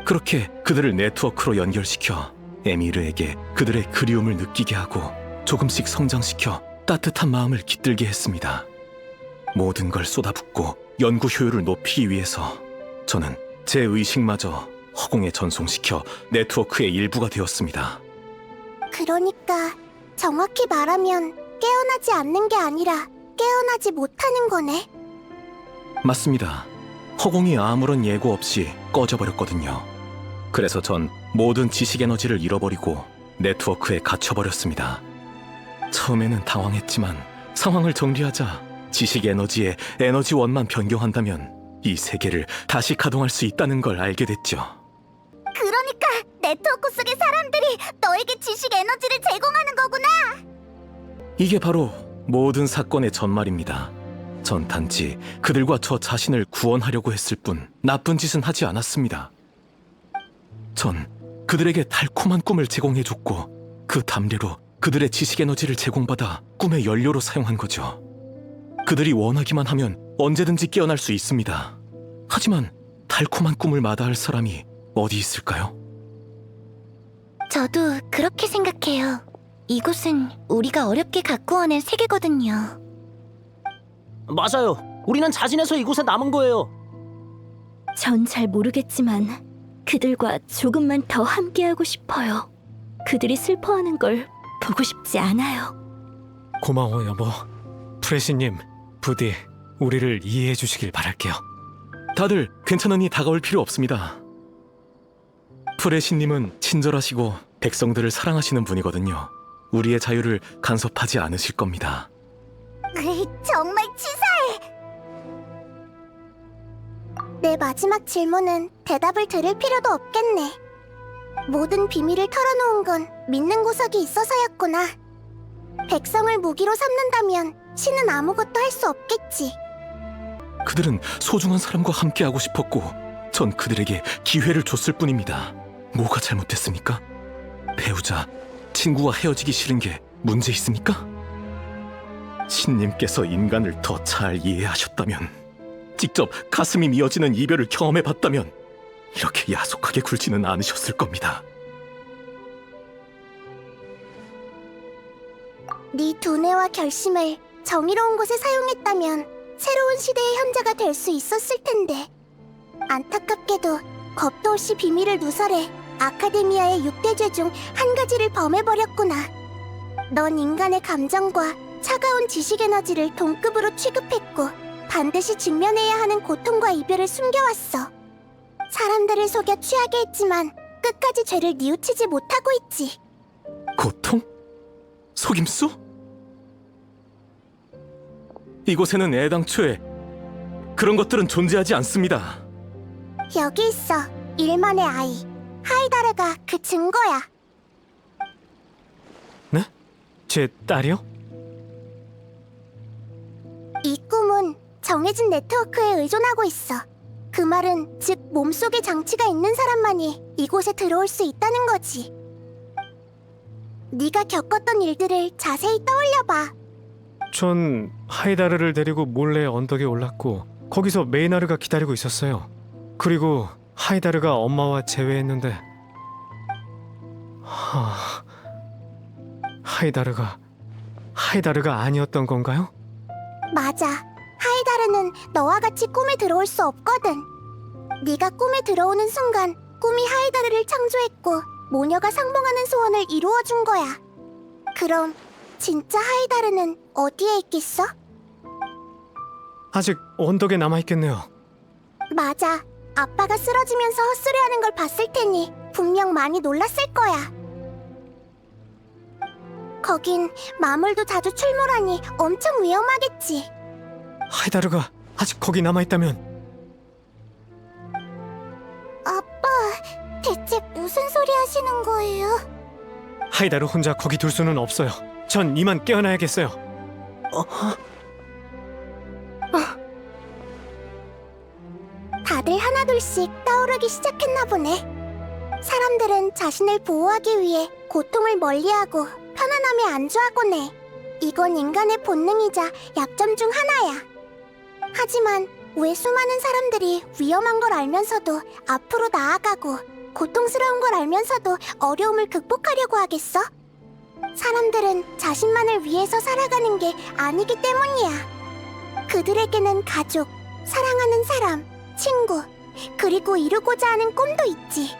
Speaker 10: 그렇게 그들을 네트워크로 연결시켜 에미르에게 그들의 그리움을 느끼게 하고 조금씩 성장시켜 따뜻한 마음을 깃들게 했습니다. 모든 걸 쏟아붓고 연구 효율을 높이기 위해서 저는 제 의식마저 허공에 전송시켜 네트워크의 일부가 되었습니다.
Speaker 2: 그러니까 정확히 말하면 깨어나지 않는 게 아니라 깨어나지 못하는 거네.
Speaker 10: 맞습니다. 허공이 아무런 예고 없이 꺼져버렸거든요. 그래서 전 모든 지식 에너지를 잃어버리고 네트워크에 갇혀버렸습니다. 처음에는 당황했지만 상황을 정리하자 지식 에너지의 에너지원만 변경한다면 이 세계를 다시 가동할 수 있다는 걸 알게 됐죠.
Speaker 2: 그러니까 네트워크 속의 사람들이 너에게 지식 에너지를 제공하는 거구나.
Speaker 10: 이게 바로 모든 사건의 전말입니다. 전 단지 그들과 저 자신을 구원하려고 했을 뿐 나쁜 짓은 하지 않았습니다. 전 그들에게 달콤한 꿈을 제공해줬고 그 담례로 그들의 지식 에너지를 제공받아 꿈의 연료로 사용한 거죠. 그들이 원하기만 하면 언제든지 깨어날 수 있습니다. 하지만 달콤한 꿈을 마다할 사람이 어디 있을까요?
Speaker 7: 저도 그렇게 생각해요. 이곳은 우리가 어렵게 갖고 와낸 세계거든요.
Speaker 8: 맞아요. 우리는 자진해서 이곳에 남은 거예요.
Speaker 7: 전 잘 모르겠지만 그들과 조금만 더 함께하고 싶어요. 그들이 슬퍼하는 걸 보고 싶지 않아요.
Speaker 3: 고마워 여보. 프레시님, 부디 우리를 이해해 주시길 바랄게요.
Speaker 10: 다들 괜찮으니 다가올 필요 없습니다. 프레시님은 친절하시고 백성들을 사랑하시는 분이거든요. 우리의 자유를 간섭하지 않으실 겁니다.
Speaker 2: 정말 치사해. 내 마지막 질문은 대답을 들을 필요도 없겠네. 모든 비밀을 털어놓은 건 믿는 구석이 있어서였구나. 백성을 무기로 삼는다면 신은 아무것도 할 수 없겠지.
Speaker 10: 그들은 소중한 사람과 함께하고 싶었고 전 그들에게 기회를 줬을 뿐입니다. 뭐가 잘못됐습니까? 배우자, 친구와 헤어지기 싫은 게 문제 있습니까? 신님께서 인간을 더 잘 이해하셨다면, 직접 가슴이 미어지는 이별을 경험해봤다면 이렇게 야속하게 굴지는 않으셨을 겁니다.
Speaker 2: 네 두뇌와 결심을 정의로운 곳에 사용했다면 새로운 시대의 현자가 될 수 있었을 텐데, 안타깝게도 겁도 없이 비밀을 누설해 아카데미아의 6대죄 중 한 가지를 범해버렸구나. 넌 인간의 감정과 차가운 지식 에너지를 동급으로 취급했고 반드시 직면해야 하는 고통과 이별을 숨겨왔어. 사람들을 속여 취하게 했지만 끝까지 죄를 뉘우치지 못하고 있지.
Speaker 10: 고통? 속임수? 이곳에는 애당초에 그런 것들은 존재하지 않습니다.
Speaker 2: 여기 있어, 일만의 아이. 하이다르가 그 증거야.
Speaker 3: 네? 제 딸이요?
Speaker 2: 이 꿈은 정해진 네트워크에 의존하고 있어. 그 말은 즉 몸속에 장치가 있는 사람만이 이곳에 들어올 수 있다는 거지. 네가 겪었던 일들을 자세히 떠올려봐.
Speaker 3: 전 하이다르를 데리고 몰래 언덕에 올랐고 거기서 메이나르가 기다리고 있었어요. 그리고 하이다르가 엄마와 재회했는데 하이다르가 아니었던 건가요?
Speaker 2: 맞아. 하이다르는 너와 같이 꿈에 들어올 수 없거든. 네가 꿈에 들어오는 순간 꿈이 하이다르를 창조했고 모녀가 상봉하는 소원을 이루어준 거야. 그럼 진짜 하이다르는 어디에 있겠어?
Speaker 3: 아직 언덕에 남아있겠네요.
Speaker 2: 맞아. 아빠가 쓰러지면서 헛소리하는 걸 봤을 테니 분명 많이 놀랐을 거야. 거긴 마물도 자주 출몰하니 엄청 위험하겠지.
Speaker 3: 하이다르가 아직 거기 남아있다면
Speaker 2: 아빠, 대체 무슨 소리 하시는 거예요?
Speaker 3: 하이다르 혼자 거기 둘 수는 없어요. 전 이만 깨어나야겠어요.
Speaker 2: 다들 하나둘씩 떠오르기 시작했나 보네. 사람들은 자신을 보호하기 위해 고통을 멀리하고 편안함에 안주하곤 해. 이건 인간의 본능이자 약점 중 하나야. 하지만 왜 수많은 사람들이 위험한 걸 알면서도 앞으로 나아가고 고통스러운 걸 알면서도 어려움을 극복하려고 하겠어? 사람들은 자신만을 위해서 살아가는 게 아니기 때문이야. 그들에게는 가족, 사랑하는 사람, 친구, 그리고 이루고자 하는 꿈도 있지.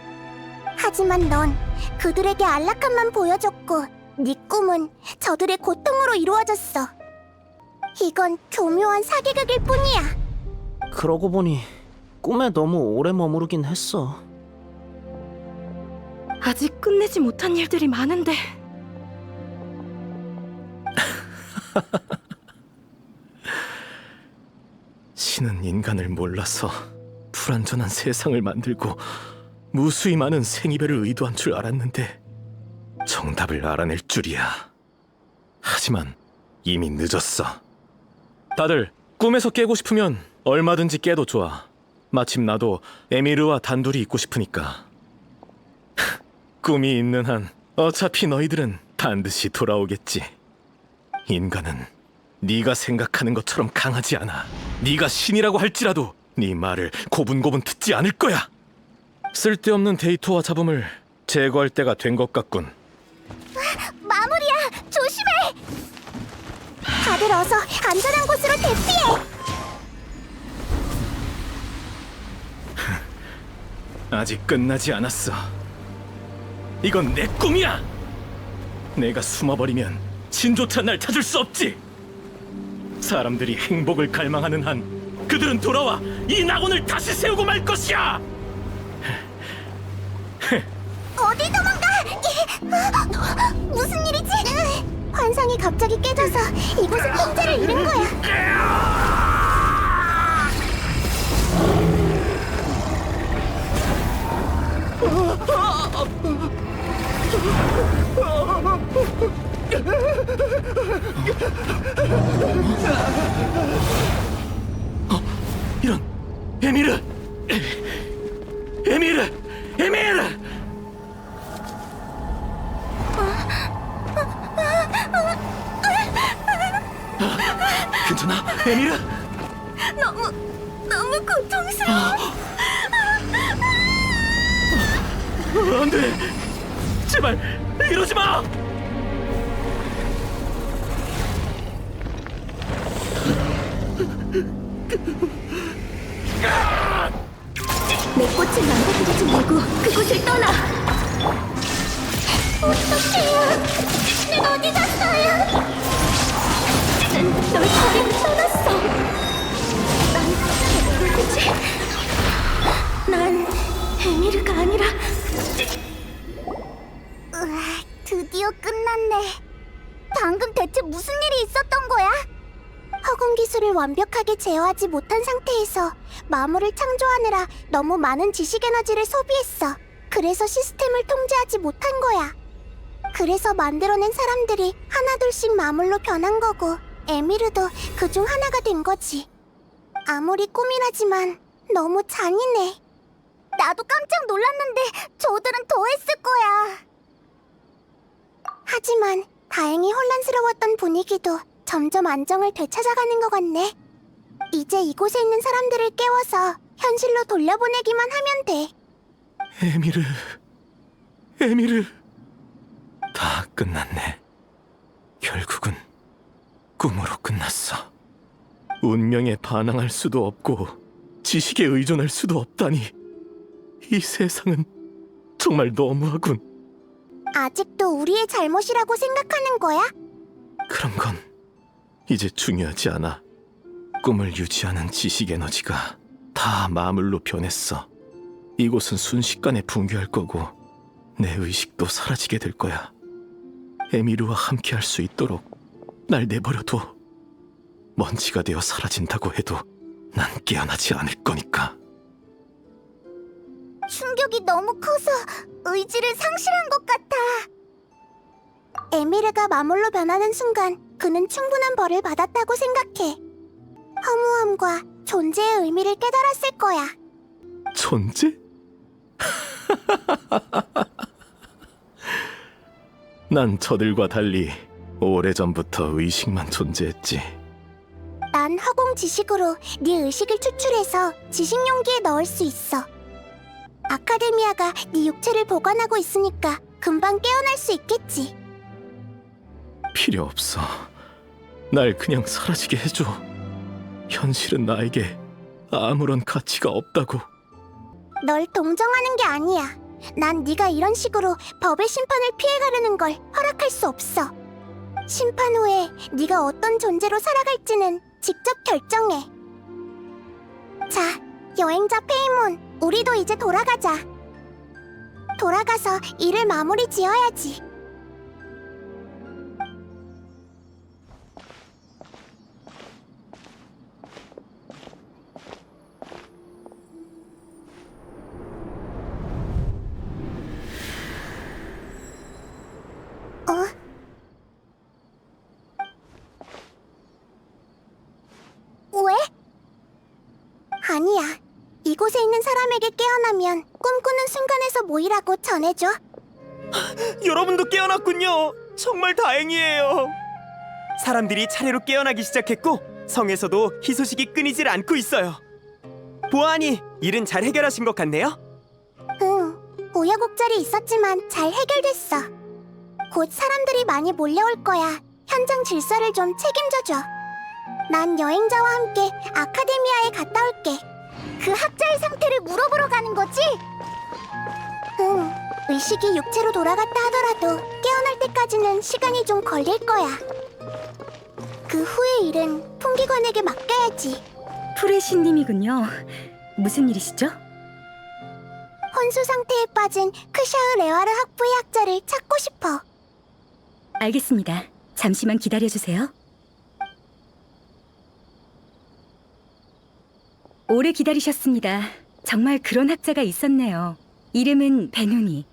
Speaker 2: 하지만 넌 그들에게 안락함만 보여줬고 네 꿈은 저들의 고통으로 이루어졌어. 이건 교묘한 사기극일 뿐이야.
Speaker 11: 그러고 보니 꿈에 너무 오래 머무르긴 했어.
Speaker 5: 아직 끝내지 못한 일들이 많은데.
Speaker 10: 신은 인간을 몰라서 불완전한 세상을 만들고 무수히 많은 생이별을 의도한 줄 알았는데 정답을 알아낼 줄이야. 하지만 이미 늦었어. 다들 꿈에서 깨고 싶으면 얼마든지 깨도 좋아. 마침 나도 에미르와 단둘이 있고 싶으니까. 꿈이 있는 한 어차피 너희들은 반드시 돌아오겠지. 인간은 네가 생각하는 것처럼 강하지 않아. 네가 신이라고 할지라도 네 말을 고분고분 듣지 않을 거야. 쓸데없는 데이터와 잡음을 제거할 때가 된 것 같군.
Speaker 2: 마무리야, 조심해. 다들 어서 안전한 곳으로 대피해.
Speaker 10: 아직 끝나지 않았어. 이건 내 꿈이야. 내가 숨어버리면 진조차 날 찾을 수 없지. 사람들이 행복을 갈망하는 한 그들은 돌아와 이 낙원을 다시 세우고 말 것이야.
Speaker 2: 어디 도망가? 무슨 일이지? 환상이 갑자기 깨져서 이곳은 통제를 잃은 거야.
Speaker 10: 이런 에미르! 에미르! 에미르! 괜찮아? 에미르?
Speaker 7: 너무 고통스러워.
Speaker 10: 안 돼! 제발 이러지 마!
Speaker 7: 내 꽃을 망가뜨리지 말고 그곳을 떠나.
Speaker 2: 어떡해요? 내가 어디 갔어요?
Speaker 7: 널 버리고 떠났어. 난 누구지? 난 에미르가 아니라
Speaker 2: 으아, 드디어 끝났네. 방금 대체 무슨 일이 있었던 거야? 허공 기술을 완벽하게 제어하지 못한 상태에서 마물을 창조하느라 너무 많은 지식 에너지를 소비했어. 그래서 시스템을 통제하지 못한 거야. 그래서 만들어낸 사람들이 하나둘씩 마물로 변한 거고 에미르도 그중 하나가 된 거지. 아무리 꿈이라지만 너무 잔인해. 나도 깜짝 놀랐는데 저들은 더 했을 거야. 하지만 다행히 혼란스러웠던 분위기도 점점 안정을 되찾아가는 것 같네. 이제 이곳에 있는 사람들을 깨워서 현실로 돌려보내기만 하면 돼.
Speaker 10: 에미르, 에미르. 다 끝났네. 결국은 꿈으로 끝났어. 운명에 반항할 수도 없고 지식에 의존할 수도 없다니. 이 세상은 정말 너무하군.
Speaker 2: 아직도 우리의 잘못이라고 생각하는 거야?
Speaker 10: 그런 건 이제 중요하지 않아. 꿈을 유지하는 지식 에너지가 다 마물로 변했어. 이곳은 순식간에 붕괴할 거고 내 의식도 사라지게 될 거야. 에미르와 함께 할 수 있도록 날 내버려둬. 먼지가 되어 사라진다고 해도 난 깨어나지 않을 거니까.
Speaker 2: 충격이 너무 커서 의지를 상실한 것 같아. 에미르가 마물로 변하는 순간 그는 충분한 벌을 받았다고 생각해. 허무함과 존재의 의미를 깨달았을 거야.
Speaker 10: 존재? 난 저들과 달리 오래전부터 의식만 존재했지.
Speaker 2: 난 허공 지식으로 네 의식을 추출해서 지식 용기에 넣을 수 있어. 아카데미아가 네 육체를 보관하고 있으니까 금방 깨어날 수 있겠지.
Speaker 10: 필요 없어. 날 그냥 사라지게 해줘. 현실은 나에게 아무런 가치가 없다고.
Speaker 2: 널 동정하는 게 아니야. 난 네가 이런 식으로 법의 심판을 피해가려는 걸 허락할 수 없어. 심판 후에 네가 어떤 존재로 살아갈지는 직접 결정해. 자, 여행자 페이몬, 우리도 이제 돌아가자. 돌아가서 일을 마무리 지어야지. 왜? 아니야. 이곳에 있는 사람에게 깨어나면 꿈꾸는 순간에서 모이라고 전해줘.
Speaker 1: 여러분도 깨어났군요. 정말 다행이에요. 사람들이 차례로 깨어나기 시작했고 성에서도 희소식이 끊이질 않고 있어요. 보아하니 일은 잘 해결하신 것 같네요.
Speaker 2: 응, 우여곡절이 있었지만 잘 해결됐어. 곧 사람들이 많이 몰려올 거야. 현장 질서를 좀 책임져줘. 난 여행자와 함께 아카데미아에 갔다 올게. 그 학자의 상태를 물어보러 가는 거지? 의식이 육체로 돌아갔다 하더라도 깨어날 때까지는 시간이 좀 걸릴 거야. 그 후의 일은 풍기관에게 맡겨야지.
Speaker 5: 풀의 신님이군요. 무슨 일이시죠?
Speaker 2: 혼수 상태에 빠진 크샤흐 레와르 학부의 학자를 찾고 싶어.
Speaker 5: 알겠습니다. 잠시만 기다려주세요. 오래 기다리셨습니다. 정말 그런 학자가 있었네요. 이름은 베누니.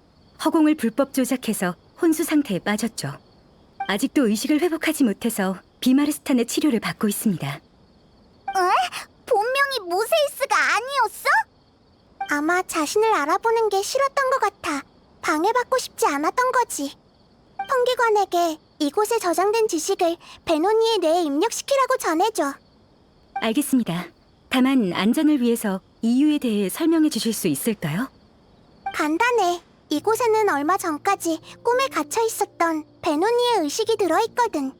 Speaker 5: 허공을 불법 조작해서 혼수 상태에 빠졌죠. 아직도 의식을 회복하지 못해서 비마르스탄의 치료를 받고 있습니다.
Speaker 2: 본명이 모세이스가 아니었어? 아마 자신을 알아보는 게 싫었던 것 같아. 방해받고 싶지 않았던 거지. 풍기관에게 이곳에 저장된 지식을 베노니의 뇌에 입력시키라고 전해줘.
Speaker 5: 알겠습니다. 다만 안전을 위해서 이유에 대해 설명해 주실 수 있을까요?
Speaker 2: 간단해. 이곳에는 얼마 전까지 꿈에 갇혀 있었던 베노니의 의식이 들어있거든.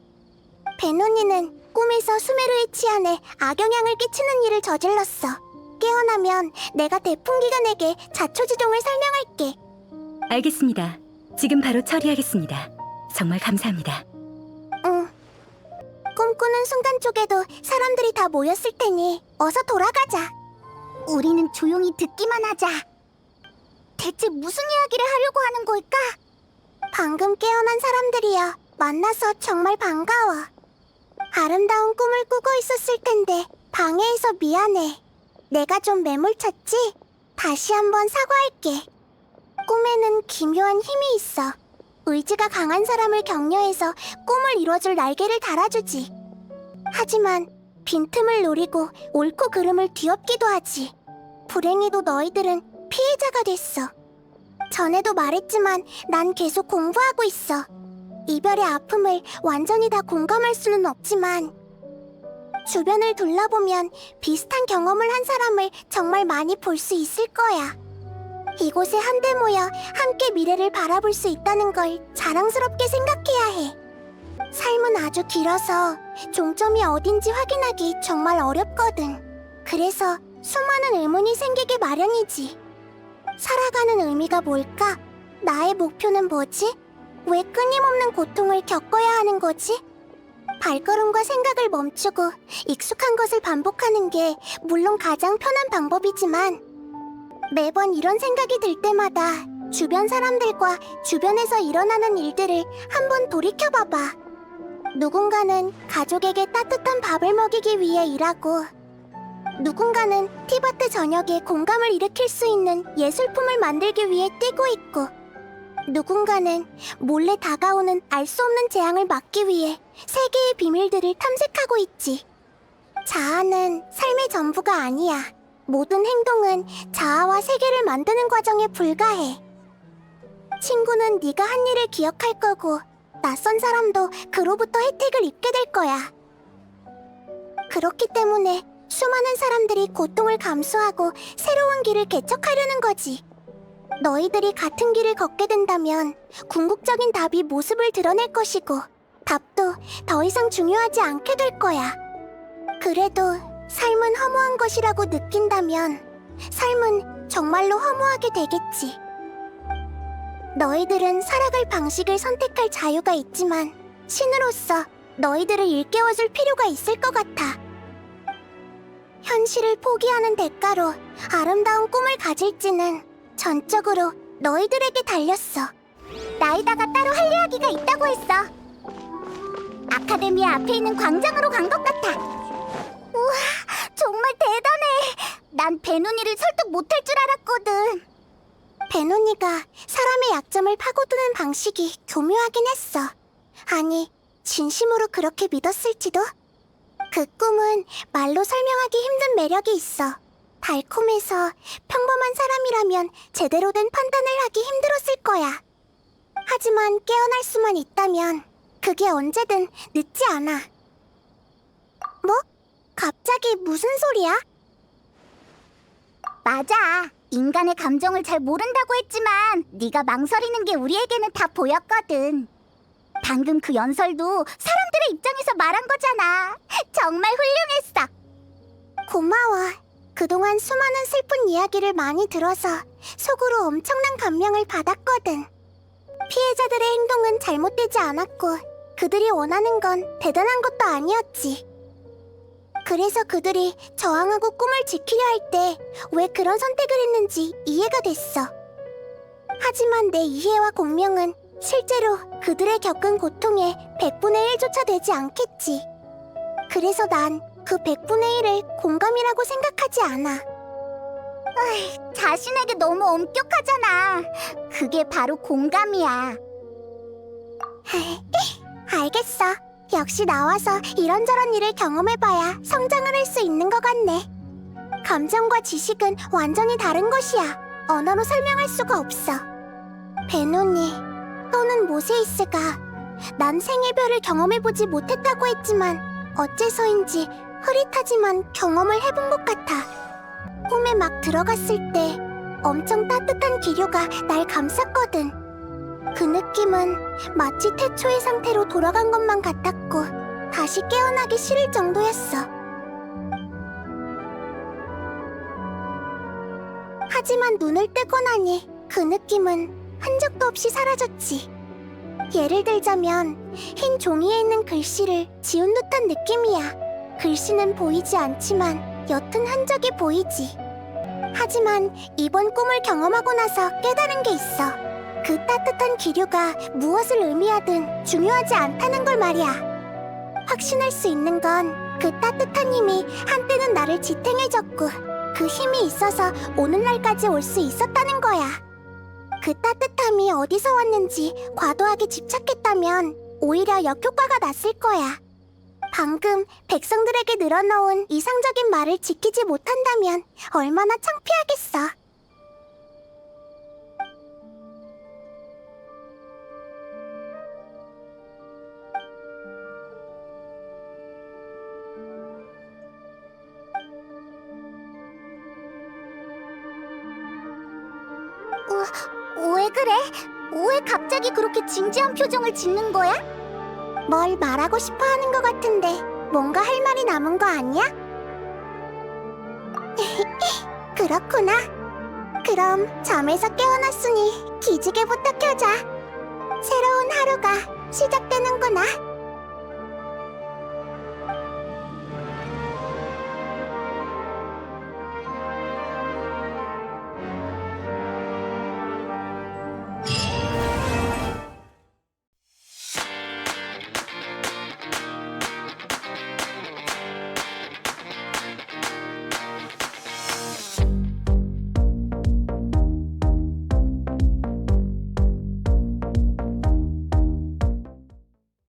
Speaker 2: 베노니는 꿈에서 수메르의 치안에 악영향을 끼치는 일을 저질렀어. 깨어나면 내가 대풍기관에게 자초지종을 설명할게.
Speaker 5: 알겠습니다. 지금 바로 처리하겠습니다. 정말 감사합니다.
Speaker 2: 응. 꿈꾸는 순간 쪽에도 사람들이 다 모였을 테니 어서 돌아가자. 우리는 조용히 듣기만 하자. 대체 무슨 이야기를 하려고 하는 걸까? 방금 깨어난 사람들이야. 만나서 정말 반가워. 아름다운 꿈을 꾸고 있었을 텐데 방해해서 미안해. 내가 좀 매몰찼지? 다시 한번 사과할게. 꿈에는 기묘한 힘이 있어. 의지가 강한 사람을 격려해서 꿈을 이뤄줄 날개를 달아주지. 하지만 빈틈을 노리고 옳고 그름을 뒤엎기도 하지. 불행히도 너희들은 피해자가 됐어. 전에도 말했지만 난 계속 공부하고 있어. 이별의 아픔을 완전히 다 공감할 수는 없지만 주변을 둘러보면 비슷한 경험을 한 사람을 정말 많이 볼 수 있을 거야. 이곳에 한데 모여 함께 미래를 바라볼 수 있다는 걸 자랑스럽게 생각해야 해. 삶은 아주 길어서 종점이 어딘지 확인하기 정말 어렵거든. 그래서 수많은 의문이 생기게 마련이지. 살아가는 의미가 뭘까? 나의 목표는 뭐지? 왜 끊임없는 고통을 겪어야 하는 거지? 발걸음과 생각을 멈추고 익숙한 것을 반복하는 게 물론 가장 편한 방법이지만 매번 이런 생각이 들 때마다 주변 사람들과 주변에서 일어나는 일들을 한번 돌이켜봐봐. 누군가는 가족에게 따뜻한 밥을 먹이기 위해 일하고 누군가는 티바트 전역에 공감을 일으킬 수 있는 예술품을 만들기 위해 뛰고 있고 누군가는 몰래 다가오는 알 수 없는 재앙을 막기 위해 세계의 비밀들을 탐색하고 있지. 자아는 삶의 전부가 아니야. 모든 행동은 자아와 세계를 만드는 과정에 불과해. 친구는 네가 한 일을 기억할 거고 낯선 사람도 그로부터 혜택을 입게 될 거야. 그렇기 때문에 수많은 사람들이 고통을 감수하고 새로운 길을 개척하려는 거지. 너희들이 같은 길을 걷게 된다면 궁극적인 답이 모습을 드러낼 것이고 답도 더 이상 중요하지 않게 될 거야. 그래도 삶은 허무한 것이라고 느낀다면 삶은 정말로 허무하게 되겠지. 너희들은 살아갈 방식을 선택할 자유가 있지만 신으로서 너희들을 일깨워줄 필요가 있을 것 같아. 현실을 포기하는 대가로 아름다운 꿈을 가질지는 전적으로 너희들에게 달렸어. 나이다가 따로 할 이야기가 있다고 했어. 아카데미아 앞에 있는 광장으로 간 것 같아. 우와, 정말 대단해. 난 베누니를 설득 못할 줄 알았거든. 베누니가 사람의 약점을 파고드는 방식이 교묘하긴 했어. 아니, 진심으로 그렇게 믿었을지도? 그 꿈은 말로 설명하기 힘든 매력이 있어. 달콤해서 평범한 사람이라면 제대로 된 판단을 하기 힘들었을 거야. 하지만 깨어날 수만 있다면 그게 언제든 늦지 않아. 뭐? 갑자기 무슨 소리야? 맞아. 인간의 감정을 잘 모른다고 했지만 네가 망설이는 게 우리에게는 다 보였거든. 방금 그 연설도 사람들의 입장에서 말한 거잖아. 정말 훌륭했어. 고마워. 그동안 수많은 슬픈 이야기를 많이 들어서 속으로 엄청난 감명을 받았거든. 피해자들의 행동은 잘못되지 않았고 그들이 원하는 건 대단한 것도 아니었지. 그래서 그들이 저항하고 꿈을 지키려 할 때 왜 그런 선택을 했는지 이해가 됐어. 하지만 내 이해와 공명은 실제로 그들의 겪은 고통의 100분의 1조차 되지 않겠지. 그래서 난 그 100분의 1을 공감이라고 생각하지 않아. 자신에게 너무 엄격하잖아. 그게 바로 공감이야. 알겠어. 역시 나와서 이런저런 일을 경험해봐야 성장을 할 수 있는 것 같네. 감정과 지식은 완전히 다른 것이야. 언어로 설명할 수가 없어. 베노니 또는 모세이스가 난 생애별을 경험해보지 못했다고 했지만 어째서인지 흐릿하지만 경험을 해본 것 같아. 꿈에 막 들어갔을 때 엄청 따뜻한 기류가 날 감쌌거든. 그 느낌은 마치 태초의 상태로 돌아간 것만 같았고 다시 깨어나기 싫을 정도였어. 하지만 눈을 뜨고 나니 그 느낌은 흔적도 없이 사라졌지. 예를 들자면 흰 종이에 있는 글씨를 지운 듯한 느낌이야. 글씨는 보이지 않지만 옅은 흔적이 보이지. 하지만 이번 꿈을 경험하고 나서 깨달은 게 있어. 그 따뜻한 기류가 무엇을 의미하든 중요하지 않다는 걸 말이야. 확신할 수 있는 건 그 따뜻한 힘이 한때는 나를 지탱해줬고 그 힘이 있어서 오늘날까지 올 수 있었다는 거야. 그 따뜻함이 어디서 왔는지 과도하게 집착했다면 오히려 역효과가 났을 거야. 방금 백성들에게 늘어놓은 이상적인 말을 지키지 못한다면 얼마나 창피하겠어. 왜 그래? 왜 갑자기 그렇게 진지한 표정을 짓는 거야? 뭘 말하고 싶어 하는 것 같은데 뭔가 할 말이 남은 거 아니야? 그렇구나. 그럼 잠에서 깨어났으니 기지개부터 켜자. 새로운 하루가 시작되는구나.